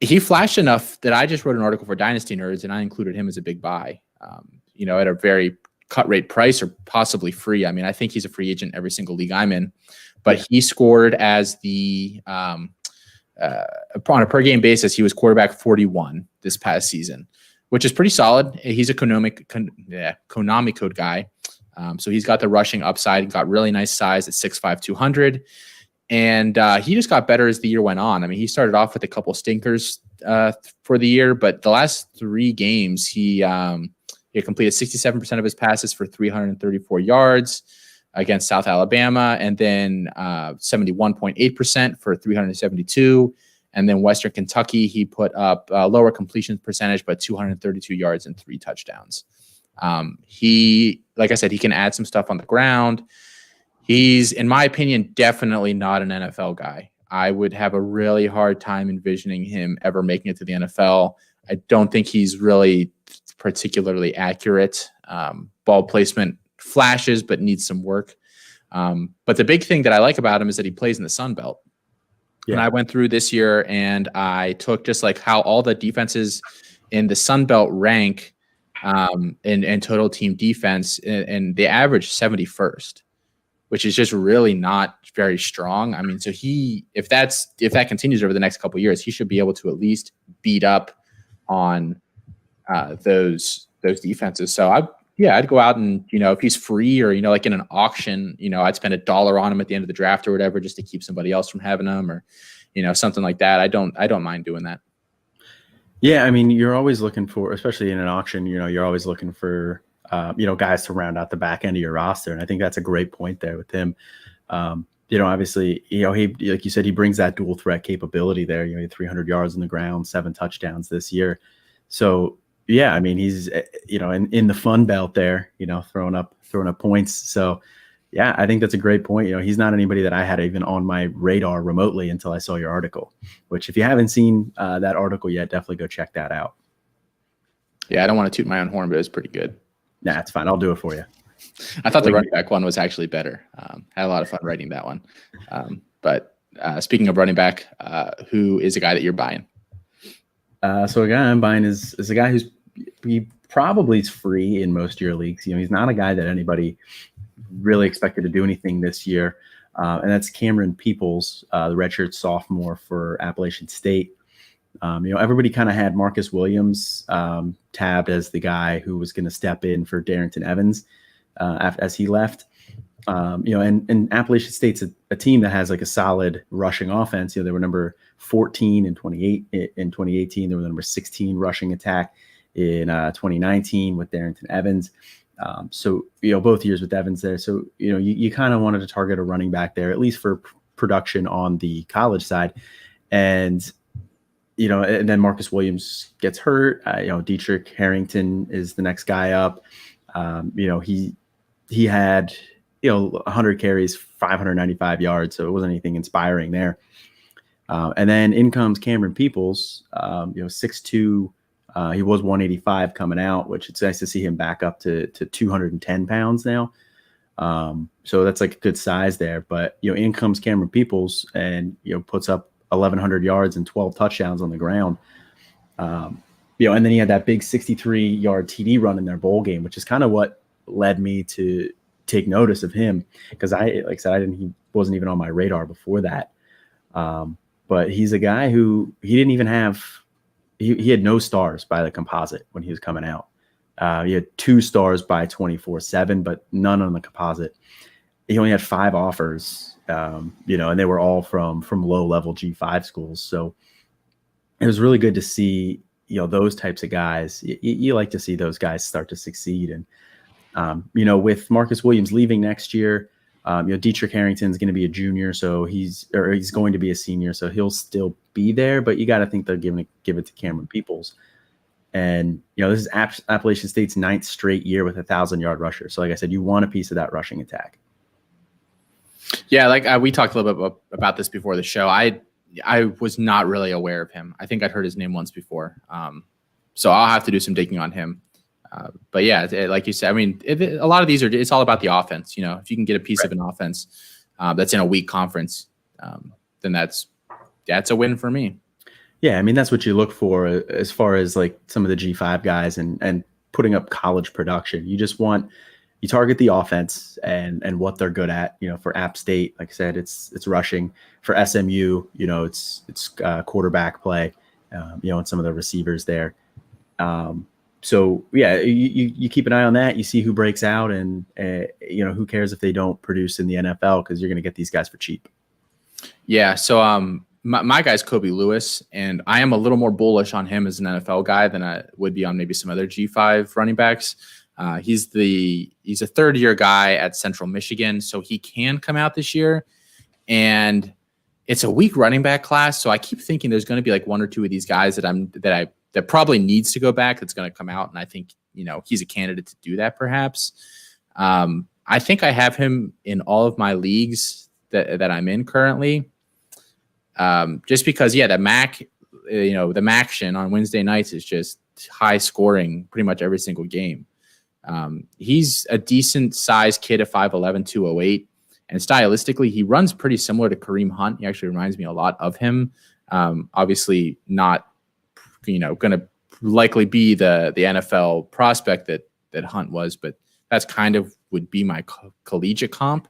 He flashed enough that I just wrote an article for Dynasty Nerds, and I included him as a big buy. At a very cut rate price or possibly free. I mean, I think he's a free agent every single league I'm in, but he scored as the on a per game basis, he was quarterback 41 this past season, which is pretty solid. He's a Konami code guy. So he's got the rushing upside, got really nice size at 6'5", 200. And he just got better as the year went on. I mean, he started off with a couple stinkers for the year, but the last 3 games, he He completed 67% of his passes for 334 yards against South Alabama, and then 71.8% for 372. And then Western Kentucky, he put up lower completion percentage, but 232 yards and 3 touchdowns. He, like I said, he can add some stuff on the ground. He's, in my opinion, definitely not an NFL guy. I would have a really hard time envisioning him ever making it to the NFL. I don't think he's really particularly accurate. Ball placement flashes, but needs some work. But the big thing that I like about him is that he plays in the Sun Belt. Yeah. And I went through this year and I took just like how all the defenses in the Sun Belt rank in total team defense, and they average 71st, which is just really not very strong. I mean, so if that continues over the next couple of years, he should be able to at least beat up on those defenses. So I'd go out and, if he's free or, like in an auction, I'd spend $1 on him at the end of the draft or whatever, just to keep somebody else from having him, or, something like that. I don't mind doing that. Yeah. I mean, you're always looking for, especially in an auction, you're always looking for, guys to round out the back end of your roster. And I think that's a great point there with him. Obviously, he, like you said, he brings that dual threat capability there. He had 300 yards on the ground, 7 touchdowns this year. So, yeah, I mean, he's, in the Fun Belt there, throwing up points. So, yeah, I think that's a great point. He's not anybody that I had even on my radar remotely until I saw your article, which if you haven't seen that article yet, definitely go check that out. Yeah, I don't want to toot my own horn, but it's pretty good. Nah, it's fine. I'll do it for you. I thought the running back one was actually better. Had a lot of fun writing that one. But speaking of running back, who is a guy that you're buying? So a guy I'm buying is a guy he probably is free in most of your leagues. He's not a guy that anybody really expected to do anything this year. And that's Cameron Peoples, the redshirt sophomore for Appalachian State. Everybody kind of had Marcus Williams tabbed as the guy who was going to step in for Darrington Evans as he left. And Appalachian State's a team that has like a solid rushing offense. They were number 14 in 2018. They were the number 16 rushing attack in 2019 with Darrington Evans. So both years with Evans there. So you kind of wanted to target a running back there, at least for production on the college side. And and then Marcus Williams gets hurt. Dietrich Harrington is the next guy up. He had 100 carries, 595 yards, so it wasn't anything inspiring there. And then in comes Cameron Peoples, 6'2". He was 185 coming out, which it's nice to see him back up to 210 pounds now. So that's like a good size there. But in comes Cameron Peoples and puts up 1,100 yards and 12 touchdowns on the ground. And then he had that big 63-yard TD run in their bowl game, which is kind of what led me to take notice of him, because he wasn't even on my radar before that. But he's a guy who he didn't even have. He had no stars by the composite when he was coming out. He had 2 stars by 24/7, but none on the composite. He only had 5 offers, and they were all from low-level G5 schools. So it was really good to see, those types of guys. You like to see those guys start to succeed. And, with Marcus Williams leaving next year, Dietrich Harrington's going to be a junior, so he's going to be a senior, so he'll still be there. But you got to think they're give it to Cameron Peoples. And, this is Appalachian State's 9th straight year with 1,000-yard rusher. So like I said, you want a piece of that rushing attack. Yeah, like we talked a little bit about this before the show. I was not really aware of him. I think I'd heard his name once before. So I'll have to do some digging on him. But yeah, like you said, I mean, a lot of these it's all about the offense. If you can get a piece of an offense that's in a weak conference, then that's a win for me. Yeah, I mean, that's what you look for as far as like some of the G5 guys and putting up college production. You target the offense and what they're good at. For App State, like I said, it's rushing. For SMU, it's quarterback play. And some of the receivers there. So yeah, you keep an eye on that. You see who breaks out, and who cares if they don't produce in the NFL, because you're going to get these guys for cheap. Yeah. So my guy's Kobe Lewis, and I am a little more bullish on him as an NFL guy than I would be on maybe some other G5 running backs. He's a third-year guy at Central Michigan, so he can come out this year. And it's a weak running back class, so I keep thinking there's going to be like one or two of these guys that probably needs to go back that's going to come out, and I think he's a candidate to do that perhaps. I think I have him in all of my leagues that I'm in currently. Just because, the Maction on Wednesday nights is just high scoring pretty much every single game. He's a decent sized kid at 5'11", 208. And stylistically, he runs pretty similar to Kareem Hunt. He actually reminds me a lot of him. Obviously not, going to likely be the NFL prospect that Hunt was, but that's kind of would be my collegiate comp.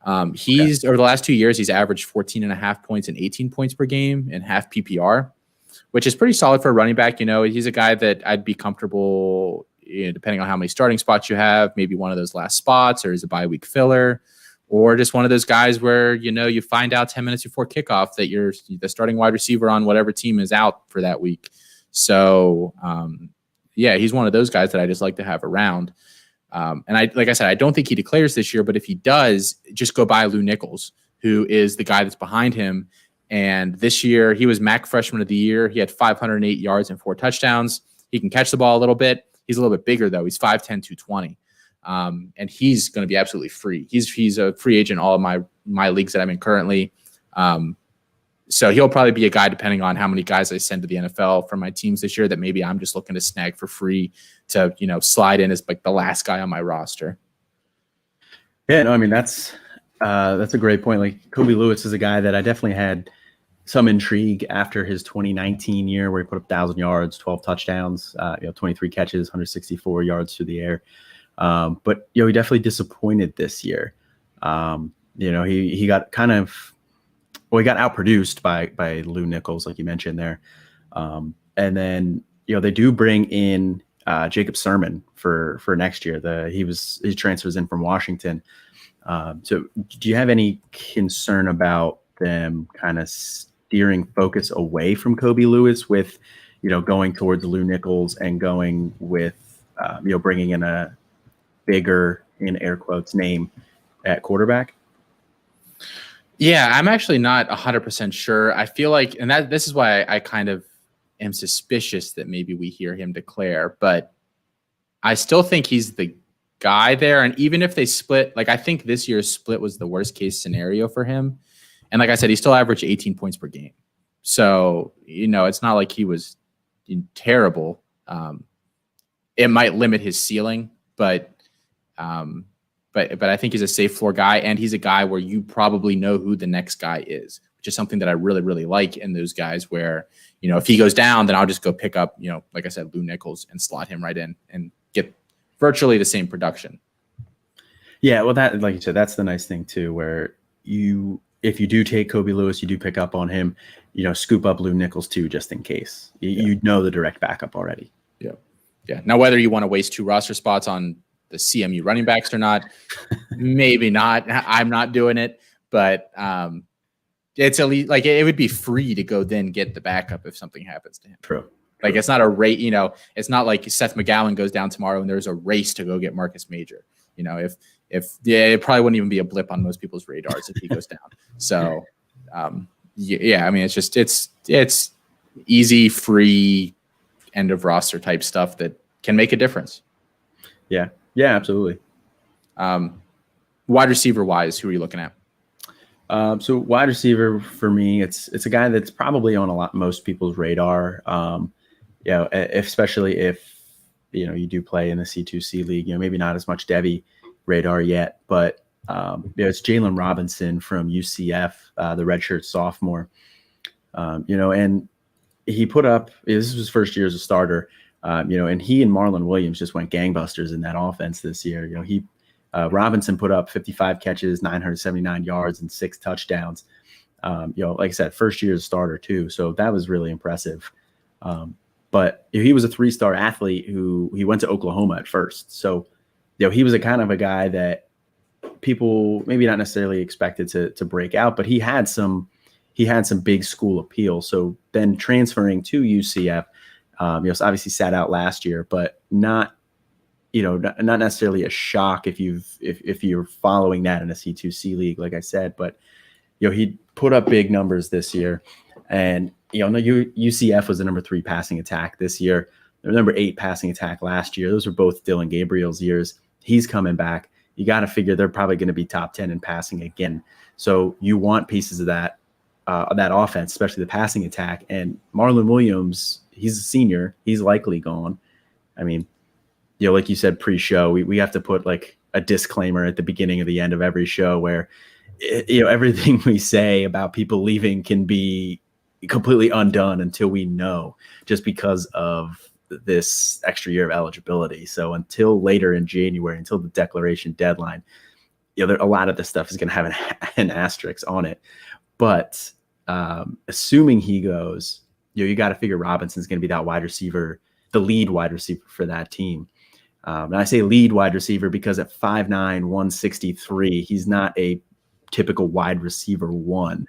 Over the last 2 years, he's averaged 14.5 points and 18 points per game in half PPR, which is pretty solid for a running back. He's a guy that I'd be comfortable, depending on how many starting spots you have, maybe one of those last spots or as a bye week filler, or just one of those guys where, you find out 10 minutes before kickoff that you're the starting wide receiver on whatever team is out for that week. So, he's one of those guys that I just like to have around. And like I said, I don't think he declares this year, but if he does, just go buy Lou Nichols, who is the guy that's behind him. And this year he was MAC freshman of the year. He had 508 yards and 4 touchdowns. He can catch the ball a little bit. He's a little bit bigger though. He's 5'10", 220. And he's going to be absolutely free. He's a free agent in all of my leagues that I'm in currently. So he'll probably be a guy, depending on how many guys I send to the NFL from my teams this year, that maybe I'm just looking to snag for free to, slide in as like the last guy on my roster. Yeah, no, I mean, that's a great point. Like Kobe Lewis is a guy that I definitely had some intrigue after his 2019 year where he put up 1,000 yards, 12 touchdowns, 23 catches, 164 yards through the air. But, he definitely disappointed this year. He got kind of, he got outproduced by Lou Nichols, like you mentioned there. And then, they do bring in Jacob Sermon for next year. He transfers in from Washington. So do you have any concern about them kind of steering focus away from Kobe Lewis with, going towards Lou Nichols and going with, bringing in a bigger, in air quotes, name at quarterback? Yeah, I'm actually not 100% sure. I feel like, and this is why I kind of am suspicious that maybe we hear him declare, but I still think he's the guy there. And even if they split, I think this year's split was the worst case scenario for him. And like I said, he still averaged 18 points per game. So, it's not like he was terrible. It might limit his ceiling, but I think he's a safe floor guy, and he's a guy where you probably know who the next guy is, which is something that I really, really like in those guys where, if he goes down, then I'll just go pick up, like I said, Lou Nichols and slot him right in and get virtually the same production. Yeah, well, that, like you said, that's the nice thing too, where if you do take Kobe Lewis, you do pick up on him, scoop up Lou Nichols too, just in case. You know the direct backup already. Yeah. Yeah. Now, whether you want to waste 2 roster spots on the CMU running backs or not, maybe not. I'm not doing it, but it's at least it would be free to go then get the backup if something happens to him. True. It's not a rate, it's not like Seth McGowan goes down tomorrow and there's a race to go get Marcus Major. It probably wouldn't even be a blip on most people's radars if he goes down. So, I mean, it's easy, free, end of roster type stuff that can make a difference. Yeah. Yeah, absolutely. Wide receiver wise, who are you looking at? So wide receiver for me, it's a guy that's probably on most people's radar. Especially if you do play in the C2C league. Maybe not as much Devy radar yet, but it's Jalen Robinson from UCF, the redshirt sophomore. And he put up. This is his first year as a starter. And he and Marlon Williams just went gangbusters in that offense this year. Robinson put up 55 catches, 979 yards, and 6 touchdowns. Like I said, first year as a starter too. So that was really impressive. But he was a 3-star athlete he went to Oklahoma at first. So, he was a kind of a guy that people maybe not necessarily expected to break out, but he had some he had some big school appeal. So then transferring to UCF, so obviously sat out last year, but not necessarily a shock if you're following that in a C2C league, like I said. But he put up big numbers this year, and UCF was the number 3 passing attack this year. The number 8 passing attack last year. Those are both Dylan Gabriel's years. He's coming back. You got to figure they're probably going to be top 10 in passing again. So you want pieces of that offense, especially the passing attack. And Marlon Williams, he's a senior. He's likely gone. I mean, like you said pre-show, we have to put like a disclaimer at the beginning of the end of every show where everything we say about people leaving can be completely undone until we know, just because of this extra year of eligibility. So until later in January, until the declaration deadline, a lot of this stuff is going to have an asterisk on it. But assuming he goes, you got to figure Robinson's going to be that wide receiver, the lead wide receiver for that team. And I say lead wide receiver because at 5'9", 163, he's not a typical wide receiver one,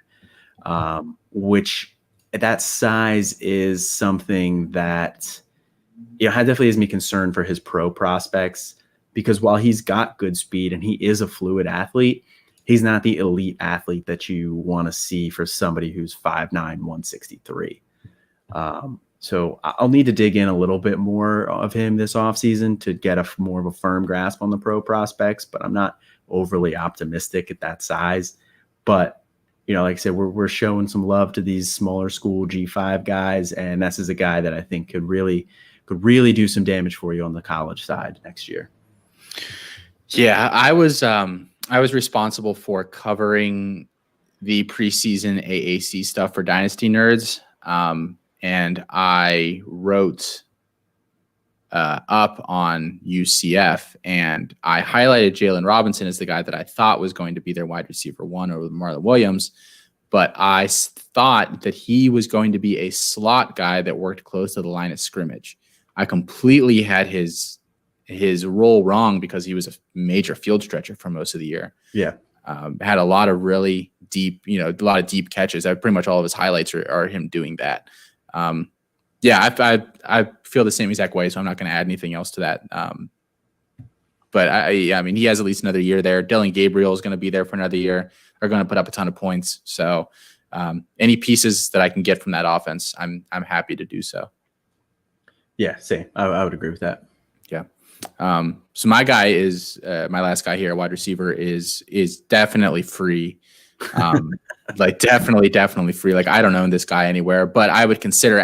which at that size is something that definitely has me concerned for his pro prospects, because while he's got good speed and he is a fluid athlete, he's not the elite athlete that you want to see for somebody who's 5'9", 163. So I'll need to dig in a little bit more of him this offseason to get more of a firm grasp on the pro prospects, but I'm not overly optimistic at that size. But, like I said, we're showing some love to these smaller school G5 guys, and this is a guy that I think could really do some damage for you on the college side next year. Yeah, I was responsible for covering the preseason AAC stuff for Dynasty Nerds. And I wrote up on UCF, and I highlighted Jalen Robinson as the guy that I thought was going to be their wide receiver one over Marlon Williams. But I thought that he was going to be a slot guy that worked close to the line of scrimmage. I completely had his role wrong because he was a major field stretcher for most of the year. Yeah. Had a lot of really deep, a lot of deep catches. Pretty much all of his highlights are him doing that. I feel the same exact way, so I'm not going to add anything else to that. But I mean, he has at least another year there. Dylan Gabriel is going to be there for another year. Are going to put up a ton of points. So any pieces that I can get from that offense, I'm happy to do so. Yeah, same. I would agree with that. Yeah. So my guy is my last guy here, wide receiver, is definitely free. Like definitely free. Like I don't own this guy anywhere, but I would consider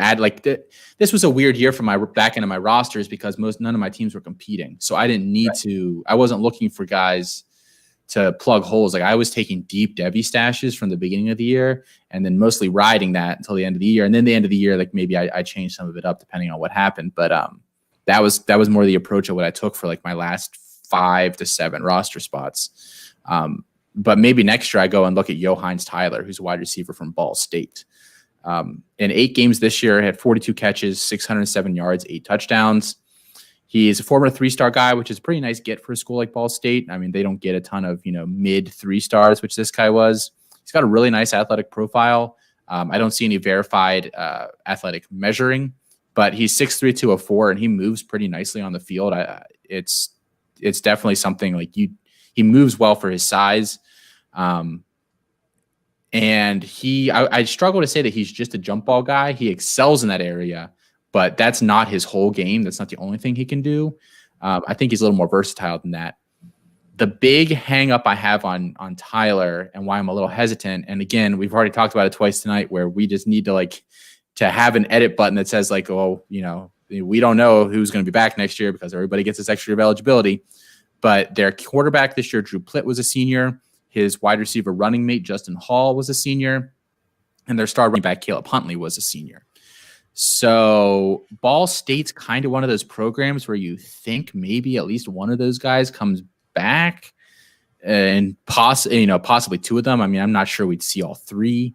this was a weird year for my back end of my rosters because none of my teams were competing. So I didn't need to, I wasn't looking for guys to plug holes. Like I was taking deep Debbie stashes from the beginning of the year and then mostly riding that until the end of the year. And then the end of the year, like maybe I changed some of it up depending on what happened. But that was more the approach of what I took for like my last 5 to 7 roster spots. But maybe next year I go and look at Johannes Tyler, who's a wide receiver from Ball State. In 8 games this year, had 42 catches, 607 yards, 8 touchdowns. He is a former 3-star guy, which is a pretty nice get for a school like Ball State. I mean, they don't get a ton of, mid 3 stars, which this guy was. He's got a really nice athletic profile. I don't see any verified athletic measuring, but he's 6'3", 204, and he moves pretty nicely on the field. It's definitely something like he moves well for his size. And I struggle to say that he's just a jump ball guy. He excels in that area, but that's not his whole game. That's not the only thing he can do. I think he's a little more versatile than that. The big hang up I have on Tyler and why I'm a little hesitant. And again, we've already talked about it twice tonight where we just need to have an edit button that says we don't know who's going to be back next year because everybody gets this extra year of eligibility. But their quarterback this year, Drew Plitt, was a senior. His wide receiver running mate, Justin Hall, was a senior. And their star running back, Caleb Huntley, was a senior. So Ball State's kind of one of those programs where you think maybe at least one of those guys comes back and possibly 2 of them. I mean, I'm not sure we'd see all 3.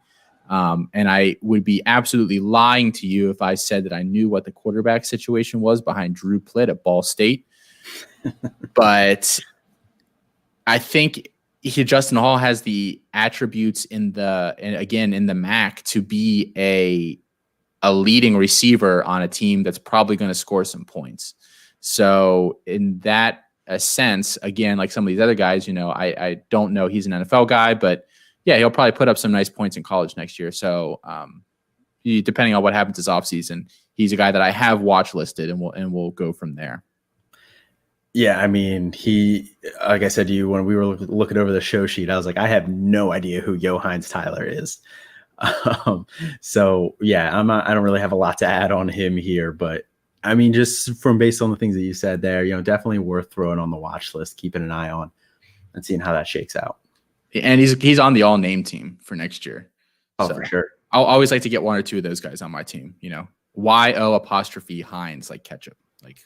And I would be absolutely lying to you if I said that I knew what the quarterback situation was behind Drew Plitt at Ball State. But I think Justin Hall has the attributes in the MAC to be a leading receiver on a team that's probably going to score some points. So in that sense, again, like some of these other guys, I don't know he's an NFL guy, but yeah, he'll probably put up some nice points in college next year. So depending on what happens this offseason, he's a guy that I have watch listed, and we'll go from there. Yeah, I mean, like I said to you when we were looking over the show sheet, I was like, I have no idea who Johannes Tyler is. So yeah, I don't really have a lot to add on him here, but I mean, just based on the things that you said there, definitely worth throwing on the watch list, keeping an eye on and seeing how that shakes out. And he's on the all name team for next year. Oh, so for sure. I'll always like to get one or two of those guys on my team, YO'' like ketchup. Like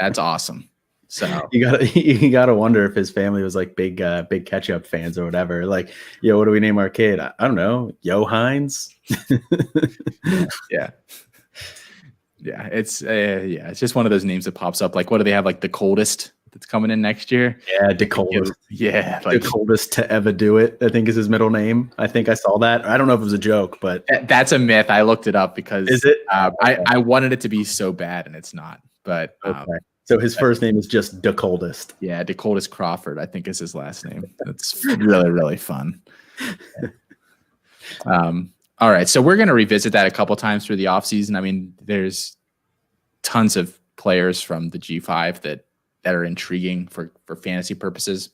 that's awesome. So you gotta wonder if his family was like big ketchup fans or whatever. Like, what do we name our kid? I don't know, Johannes. Yeah. It's just one of those names that pops up. Like, what do they have? Like the coldest that's coming in next year. Yeah, the coldest. Yeah, like the coldest to ever do it, I think is his middle name. I think I saw that. I don't know if it was a joke, but that's a myth. I looked it up because is it? I wanted it to be so bad, and it's not. But okay. So his first name is just the coldest. Yeah, the coldest Crawford, I think, is his last name. That's really, really fun. All right, so we're going to revisit that a couple times through the offseason. I mean, there's tons of players from the G5 that are intriguing for fantasy purposes.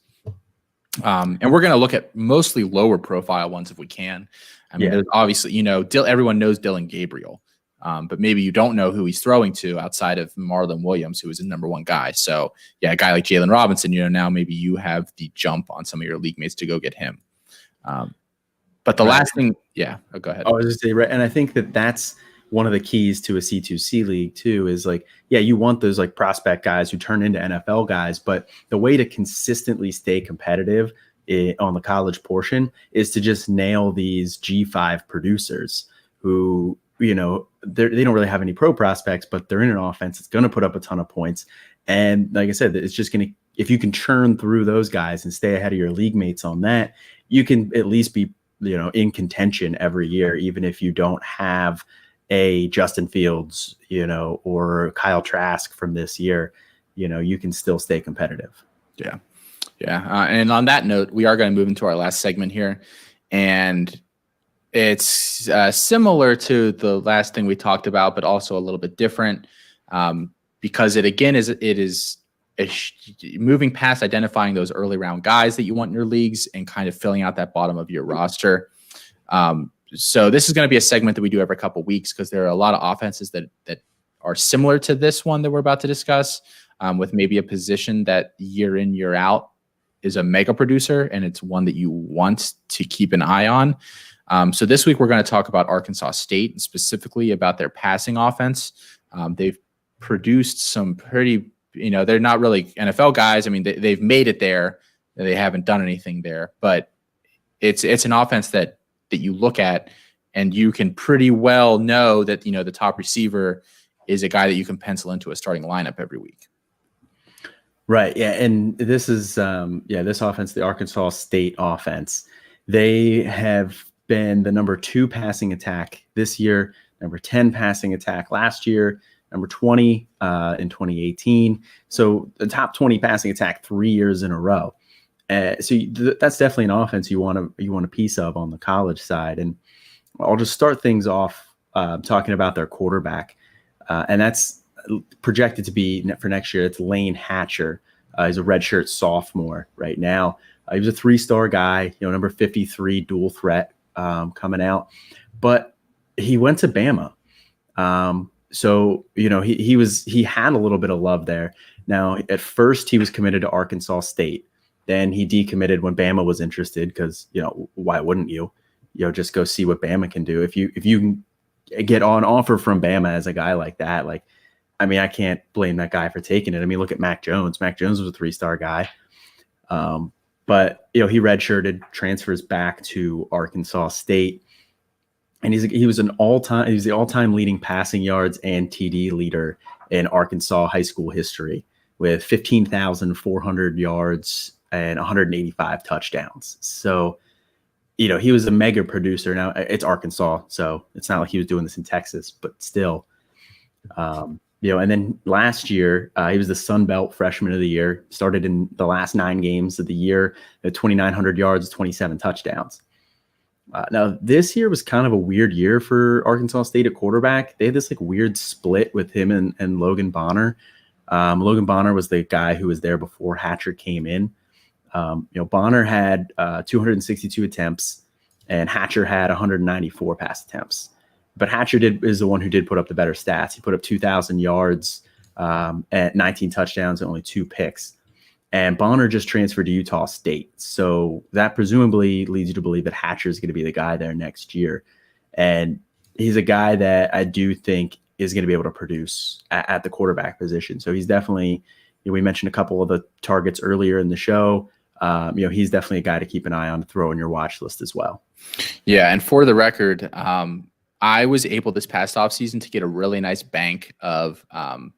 And we're going to look at mostly lower profile ones if we can. I mean, there's obviously, everyone knows Dylan Gabriel. But maybe you don't know who he's throwing to outside of Marlon Williams, who is his number one guy. So, yeah, a guy like Jalen Robinson, now maybe you have the jump on some of your league mates to go get him. But the last thing, go ahead. I was just saying, right, and I think that's one of the keys to a C2C league too. Is like, you want those like prospect guys who turn into NFL guys, but the way to consistently stay competitive on the college portion is to just nail these G5 producers who, they don't really have any pro prospects, but they're in an offense that's going to put up a ton of points. And like I said, it's just going to, if you can churn through those guys and stay ahead of your league mates on that, you can at least be, in contention every year, even if you don't have a Justin Fields, or Kyle Trask from this year, you can still stay competitive. Yeah. Yeah. And on that note, we are going to move into our last segment here. And it's similar to the last thing we talked about, but also a little bit different because it is moving past identifying those early round guys that you want in your leagues and kind of filling out that bottom of your roster. So this is going to be a segment that we do every couple of weeks because there are a lot of offenses that are similar to this one that we're about to discuss, with maybe a position that year in, year out is a mega producer, and it's one that you want to keep an eye on. So this week we're going to talk about Arkansas State and specifically about their passing offense. They've produced some pretty, they're not really NFL guys. I mean, they've made it there. They haven't done anything there, but it's an offense that you look at and you can pretty well know that, the top receiver is a guy that you can pencil into a starting lineup every week. Right. Yeah. And this is, this offense, the Arkansas State offense, they have been the number 2 passing attack this year, number 10 passing attack last year, number 20 in 2018. So the top 20 passing attack 3 years in a row. So that's definitely an offense you want a piece of on the college side. And I'll just start things off talking about their quarterback, and that's projected to be for next year. It's Lane Hatcher. He's a redshirt sophomore right now. He was a 3-star guy, number 53 dual threat coming out, but he went to Bama. So he had a little bit of love there. Now at first he was committed to Arkansas State. Then he decommitted when Bama was interested because, why wouldn't you? Just go see what Bama can do. If you get on offer from Bama as a guy like that, I can't blame that guy for taking it. I mean, look at Mac Jones. Mac Jones was a 3-star guy. But he redshirted, transfers back to Arkansas State. And he was the all-time leading passing yards and TD leader in Arkansas high school history. with 15,400 yards and 185 touchdowns. So, he was a mega producer. Now it's Arkansas, so it's not like he was doing this in Texas, but still, and then last year, he was the Sun Belt Freshman of the Year, started in the last 9 games of the year at 2,900 yards, 27 touchdowns. Now, this year was kind of a weird year for Arkansas State at quarterback. They had this weird split with him and Logan Bonner. Logan Bonner was the guy who was there before Hatcher came in. Bonner had 262 attempts, and Hatcher had 194 pass attempts. But Hatcher is the one who did put up the better stats. He put up 2,000 yards at 19 touchdowns and only 2 picks. And Bonner just transferred to Utah State. So that presumably leads you to believe that Hatcher is going to be the guy there next year. And he's a guy that I do think is going to be able to produce at the quarterback position. So he's definitely, we mentioned a couple of the targets earlier in the show. He's definitely a guy to keep an eye on, to throw on your watch list as well. Yeah. And for the record, I was able this past offseason to get a really nice bank of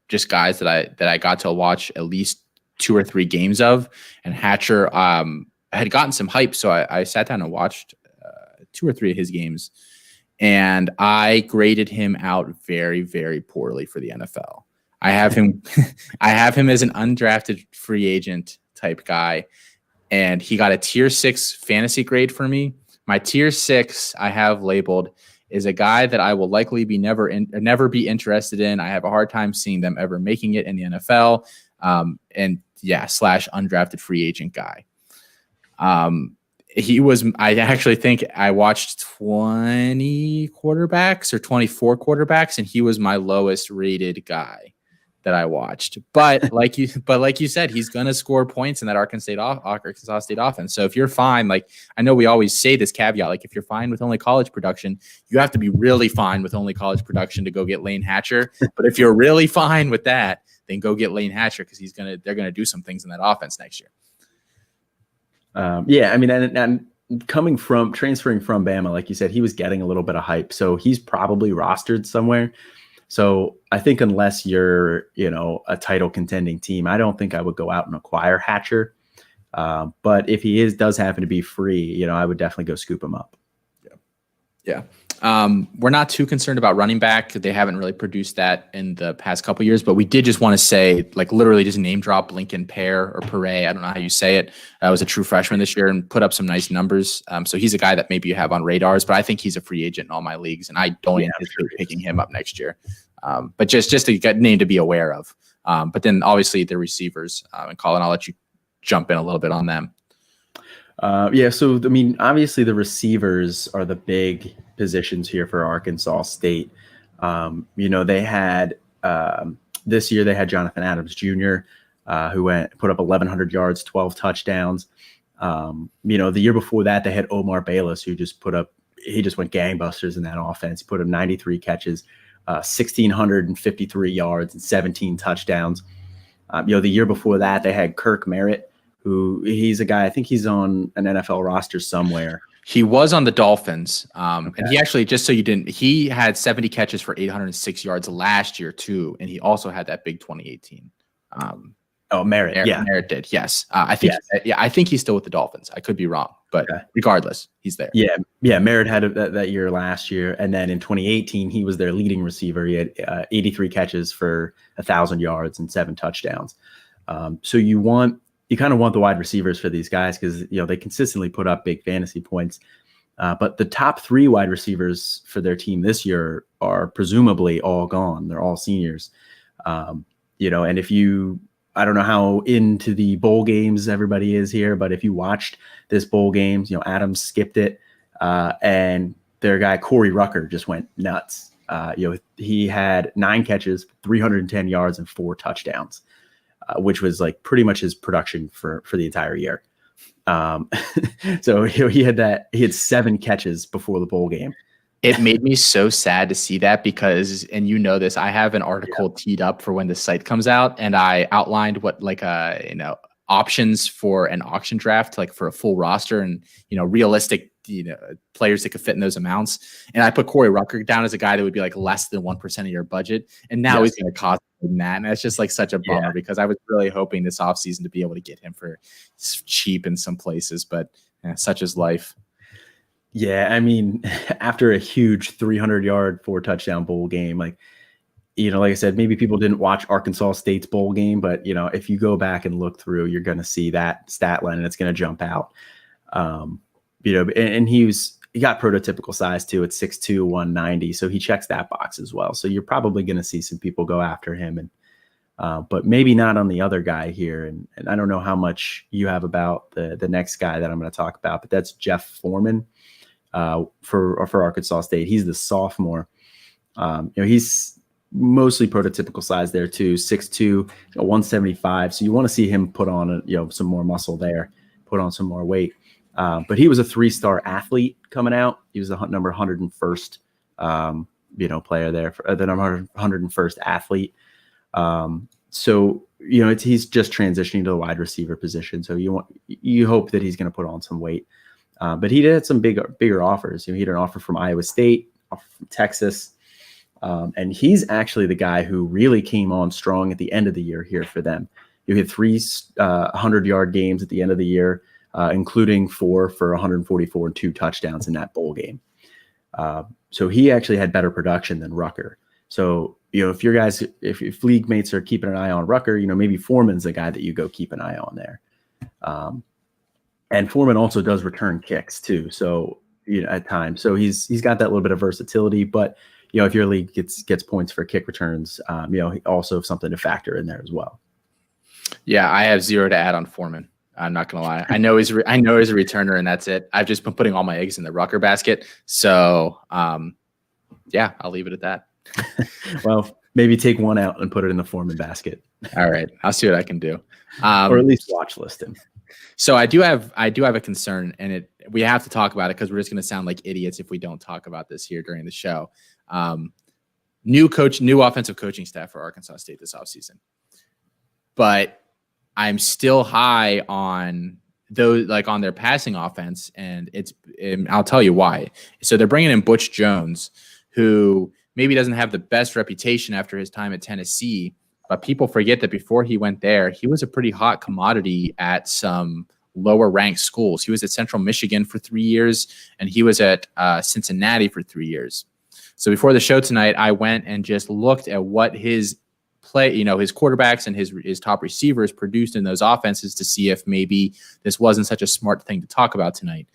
just guys that I got to watch at least 2 or 3 games of, and Hatcher had gotten some hype. So I sat down and watched 2 or 3 of his games, and I graded him out very, very poorly for the NFL. I have him as an undrafted free agent type guy, and he got a tier 6 fantasy grade for me. My tier 6 I have labeled is a guy that I will likely be never be interested in. I have a hard time seeing them ever making it in the NFL. / undrafted free agent guy. I actually think I watched 20 quarterbacks or 24 quarterbacks, and he was my lowest rated guy that I watched. But like you said, he's going to score points in that Arkansas State offense. So if you're fine, I know we always say this caveat, if you're fine with only college production, you have to be really fine with only college production to go get Lane Hatcher. But if you're really fine with that, then go get Lane Hatcher, because they're going to do some things in that offense next year. And transferring from Bama, like you said, he was getting a little bit of hype, so he's probably rostered somewhere. So I think unless you're, a title contending team, I don't think I would go out and acquire Hatcher. But if he does happen to be free, I would definitely go scoop him up. Yeah. We're not too concerned about running back. They haven't really produced that in the past couple of years, but we did just want to say, literally just name drop Lincoln Pear. I don't know how you say it. Was a true freshman this year and put up some nice numbers. So he's a guy that maybe you have on radars, but I think he's a free agent in all my leagues, and I don't anticipate picking him up next year. But just a name to be aware of. But then obviously the receivers, and Colin, I'll let you jump in a little bit on them. So obviously the receivers are the big positions here for Arkansas State. They had this year they had Jonathan Adams Jr., who put up 1,100 yards, 12 touchdowns. The year before that they had Omar Bayless, who just went gangbusters in that offense. He put up 93 catches, 1,653 yards, and 17 touchdowns. The year before that they had Kirk Merritt, who he's a guy, I think he's on an NFL roster somewhere. He was on the Dolphins. And he actually, just so you didn't, he had 70 catches for 806 yards last year too. And he also had that big 2018. Merritt. Merritt did. Yes. I think he's still with the Dolphins. I could be wrong, but regardless, he's there. Yeah. Merritt had that year last year. And then in 2018, he was their leading receiver. He had 83 catches for 1,000 yards and 7 touchdowns. So you kind of want the wide receivers for these guys, because they consistently put up big fantasy points. But the top 3 wide receivers for their team this year are presumably all gone. They're all seniors. And I don't know how into the bowl games everybody is here, but if you watched this bowl games, Adams skipped it, and their guy Corey Rucker just went nuts. He had 9 catches, 310 yards, and 4 touchdowns. Which was pretty much his production for the entire year. So he had 7 catches before the bowl game. It made me so sad to see that, because, and this, I have an article teed up for when the site comes out, and I outlined what options for an auction draft, for a full roster, and realistic players that could fit in those amounts. And I put Corey Rucker down as a guy that would be less than 1% of your budget, and now he's going to cost than that. And that's just like such a bummer because I was really hoping this offseason to be able to get him for cheap in some places, but such is life. Yeah, I mean, after a huge 300-yard, 4-touchdown bowl game, like I said, maybe people didn't watch Arkansas State's bowl game, but if you go back and look through, you're going to see that stat line and it's going to jump out. And he got prototypical size too at 6'2", 190, so he checks that box as well. So you're probably going to see some people go after him, and but maybe not on the other guy here. And I don't know how much you have about the next guy that I'm going to talk about, but that's Jeff Foreman. For Arkansas State. He's the sophomore. He's mostly prototypical size there too, 6'2", 175. So you want to see him put on some more muscle there, put on some more weight. But he was a 3-star athlete coming out. He was the number 101st player there, for the number 101st athlete. So he's just transitioning to the wide receiver position. So you hope that he's going to put on some weight. But he did have some bigger offers. He had an offer from Iowa State, offer from Texas. And he's actually the guy who really came on strong at the end of the year here for them. He had 3 100-yard games at the end of the year, including 4 for 144 and 2 touchdowns in that bowl game. So he actually had better production than Rucker. So, if league mates are keeping an eye on Rucker, maybe Foreman's the guy that you go keep an eye on there. And Foreman also does return kicks too. So, at times, so he's got that little bit of versatility, but if your league gets points for kick returns, also something to factor in there as well. Yeah. I have 0 to add on Foreman. I'm not going to lie. I know he's a returner and that's it. I've just been putting all my eggs in the Rucker basket. So, yeah, I'll leave it at that. Well, maybe take one out and put it in the Foreman basket. All right. I'll see what I can do. Or at least watch list him. So I do have a concern, and we have to talk about it because we're just going to sound like idiots if we don't talk about this here during the show. New offensive coaching staff for Arkansas State this offseason. But I'm still high on those, like on their passing offense, and I'll tell you why. So they're bringing in Butch Jones, who maybe doesn't have the best reputation after his time at Tennessee, but people forget that before he went there, he was a pretty hot commodity at some lower ranked schools. He was at Central Michigan for 3 years, and he was at Cincinnati for 3 years. So before the show tonight, I went and just looked at what his his quarterbacks and his top receivers produced in those offenses to see if maybe this wasn't such a smart thing to talk about tonight.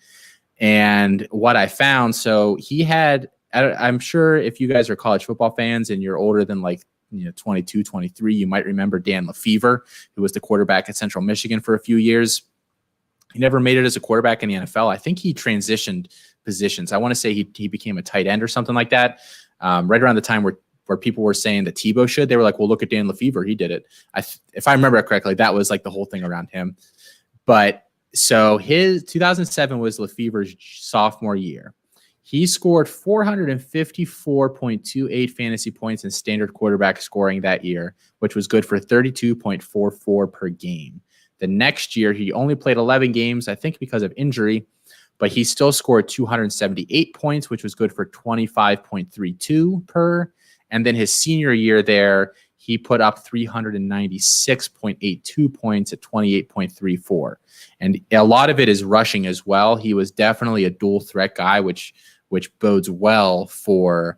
And what I found, so he had, I'm sure if you guys are college football fans and you're older than 22, 23, you might remember Dan Lefevre, who was the quarterback at Central Michigan for a few years. He never made it as a quarterback in the NFL. I think he transitioned positions. I want to say he became a tight end or something like that. Right around the time where people were saying that Tebow should, they were like, well, look at Dan Lefevre. He did it. If I remember it correctly, that was like the whole thing around him. But so his 2007 was Lefevre's sophomore year. He scored 454.28 fantasy points in standard quarterback scoring that year, which was good for 32.44 per game. The next year, he only played 11 games, I think because of injury, but he still scored 278 points, which was good for 25.32 per. And then his senior year there, he put up 396.82 points at 28.34. And a lot of it is rushing as well. He was definitely a dual threat guy, which bodes well for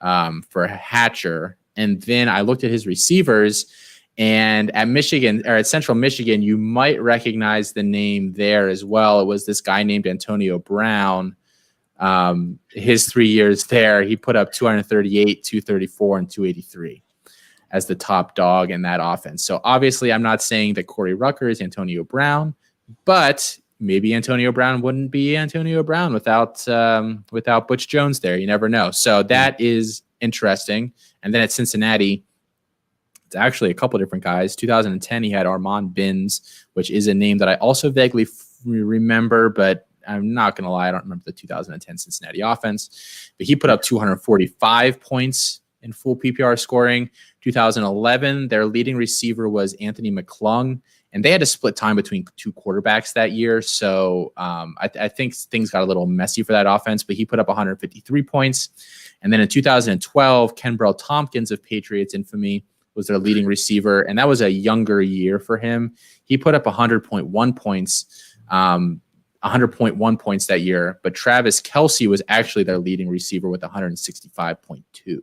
Hatcher. And then I looked at his receivers, and at Michigan, or at Central Michigan, you might recognize the name there as well. It was this guy named Antonio Brown. His 3 years there, he put up 238, 234, and 283 as the top dog in that offense. So obviously, I'm not saying that Corey Rucker is Antonio Brown, but maybe Antonio Brown wouldn't be Antonio Brown without Butch Jones there. You never know. So that is interesting. And then at Cincinnati, it's actually a couple different guys. 2010, he had Armand Binns, which is a name that I also vaguely remember, but I'm not going to lie, I don't remember the 2010 Cincinnati offense. But he put up 245 points in full PPR scoring. 2011, their leading receiver was Anthony McClung, and they had to split time between 2 quarterbacks that year. So I think things got a little messy for that offense, but he put up 153 points. And then in 2012, Kenbrell Tompkins of Patriots infamy was their leading receiver, and that was a younger year for him. He put up 100.1 points, 100.1 points that year, but Travis Kelce was actually their leading receiver with 165.2.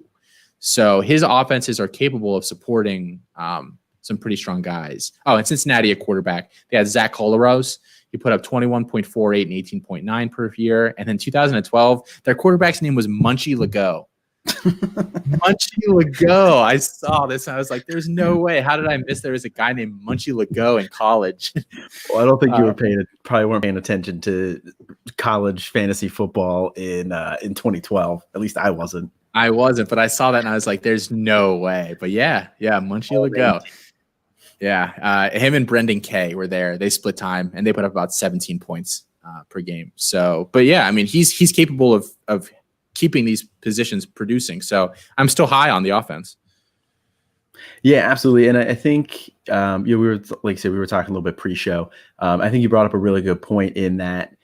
So his offenses are capable of supporting some pretty strong guys. Oh, and Cincinnati at quarterback, they had Zach Collaros. He put up 21.48 and 18.9 per year. And then 2012, their quarterback's name was Munchie Legault. Munchie Legault. I saw this and I was like, there's no way. How did I miss there was a guy named Munchie Legault in college? Well, I don't think you probably weren't paying attention to college fantasy football in 2012. At least I wasn't. I wasn't, but I saw that and I was like, there's no way. But yeah, Munchie Legault. Yeah, him and Brendan Kay were there. They split time and they put up about 17 points per game. So, but yeah, I mean, he's capable of keeping these positions producing. So I'm still high on the offense. Yeah, absolutely. And I think we were, like I said, we were talking a little bit pre-show. I think you brought up a really good point in that,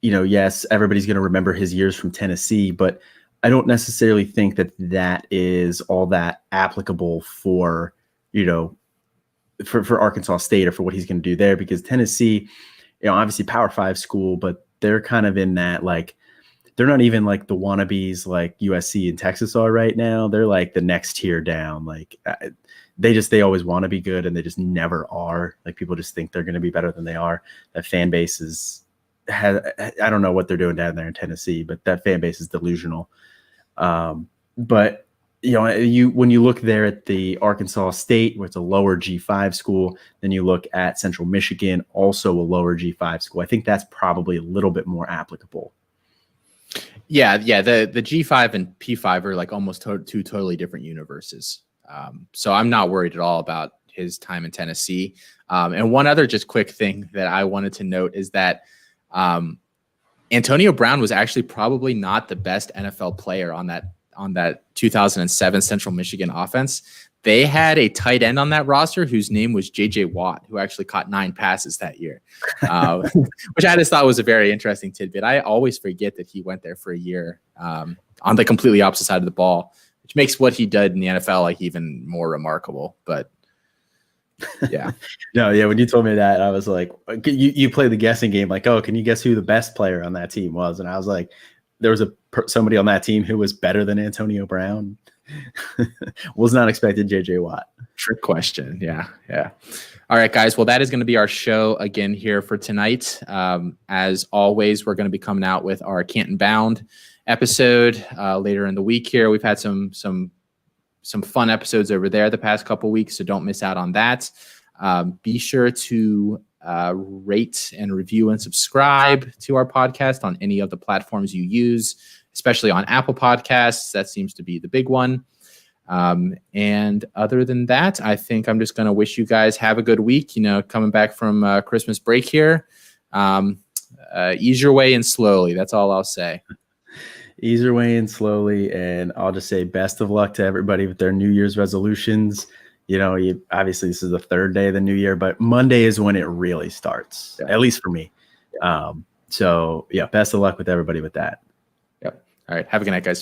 yes, everybody's going to remember his years from Tennessee, but I don't necessarily think that is all that applicable for, for Arkansas State or for what he's going to do there, because Tennessee, obviously Power 5 school, but they're kind of in that, like, they're not even like the wannabes like USC and Texas are right now. They're like the next tier down. Like they always want to be good and they just never are. Like people just think they're going to be better than they are. That fan base I don't know what they're doing down there in Tennessee, but that fan base is delusional. But when you look there at the Arkansas State, where it's a lower G5 school, then you look at Central Michigan, also a lower G5 school. I think that's probably a little bit more applicable. Yeah. The G5 and P5 are like almost two totally different universes. So I'm not worried at all about his time in Tennessee. And one other just quick thing that I wanted to note is that Antonio Brown was actually probably not the best NFL player on that 2007 Central Michigan offense. They had a tight end on that roster whose name was J.J. Watt, who actually caught 9 passes that year, which I just thought was a very interesting tidbit. I always forget that he went there for a year on the completely opposite side of the ball, which makes what he did in the NFL like even more remarkable. But yeah. No, yeah. When you told me that, I was like, you play the guessing game, like, oh, can you guess who the best player on that team was? And I was like, there was somebody on that team who was better than Antonio Brown. Was not expecting JJ Watt. Trick question. Yeah. All right, guys. Well, that is going to be our show again here for tonight. As always, we're going to be coming out with our Canton Bound episode later in the week here. We've had some fun episodes over there the past couple weeks, so don't miss out on that. Be sure to rate and review and subscribe to our podcast on any of the platforms you use, especially on Apple Podcasts. That seems to be the big one. And other than that, I think I'm just going to wish you guys have a good week. Coming back from Christmas break here, ease your way in slowly. That's all I'll say. Ease your way in slowly. And I'll just say best of luck to everybody with their New Year's resolutions. Obviously this is the 3rd day of the new year, but Monday is when it really starts, at least for me. So yeah, best of luck with everybody with that. Yep. All right. Have a good night, guys.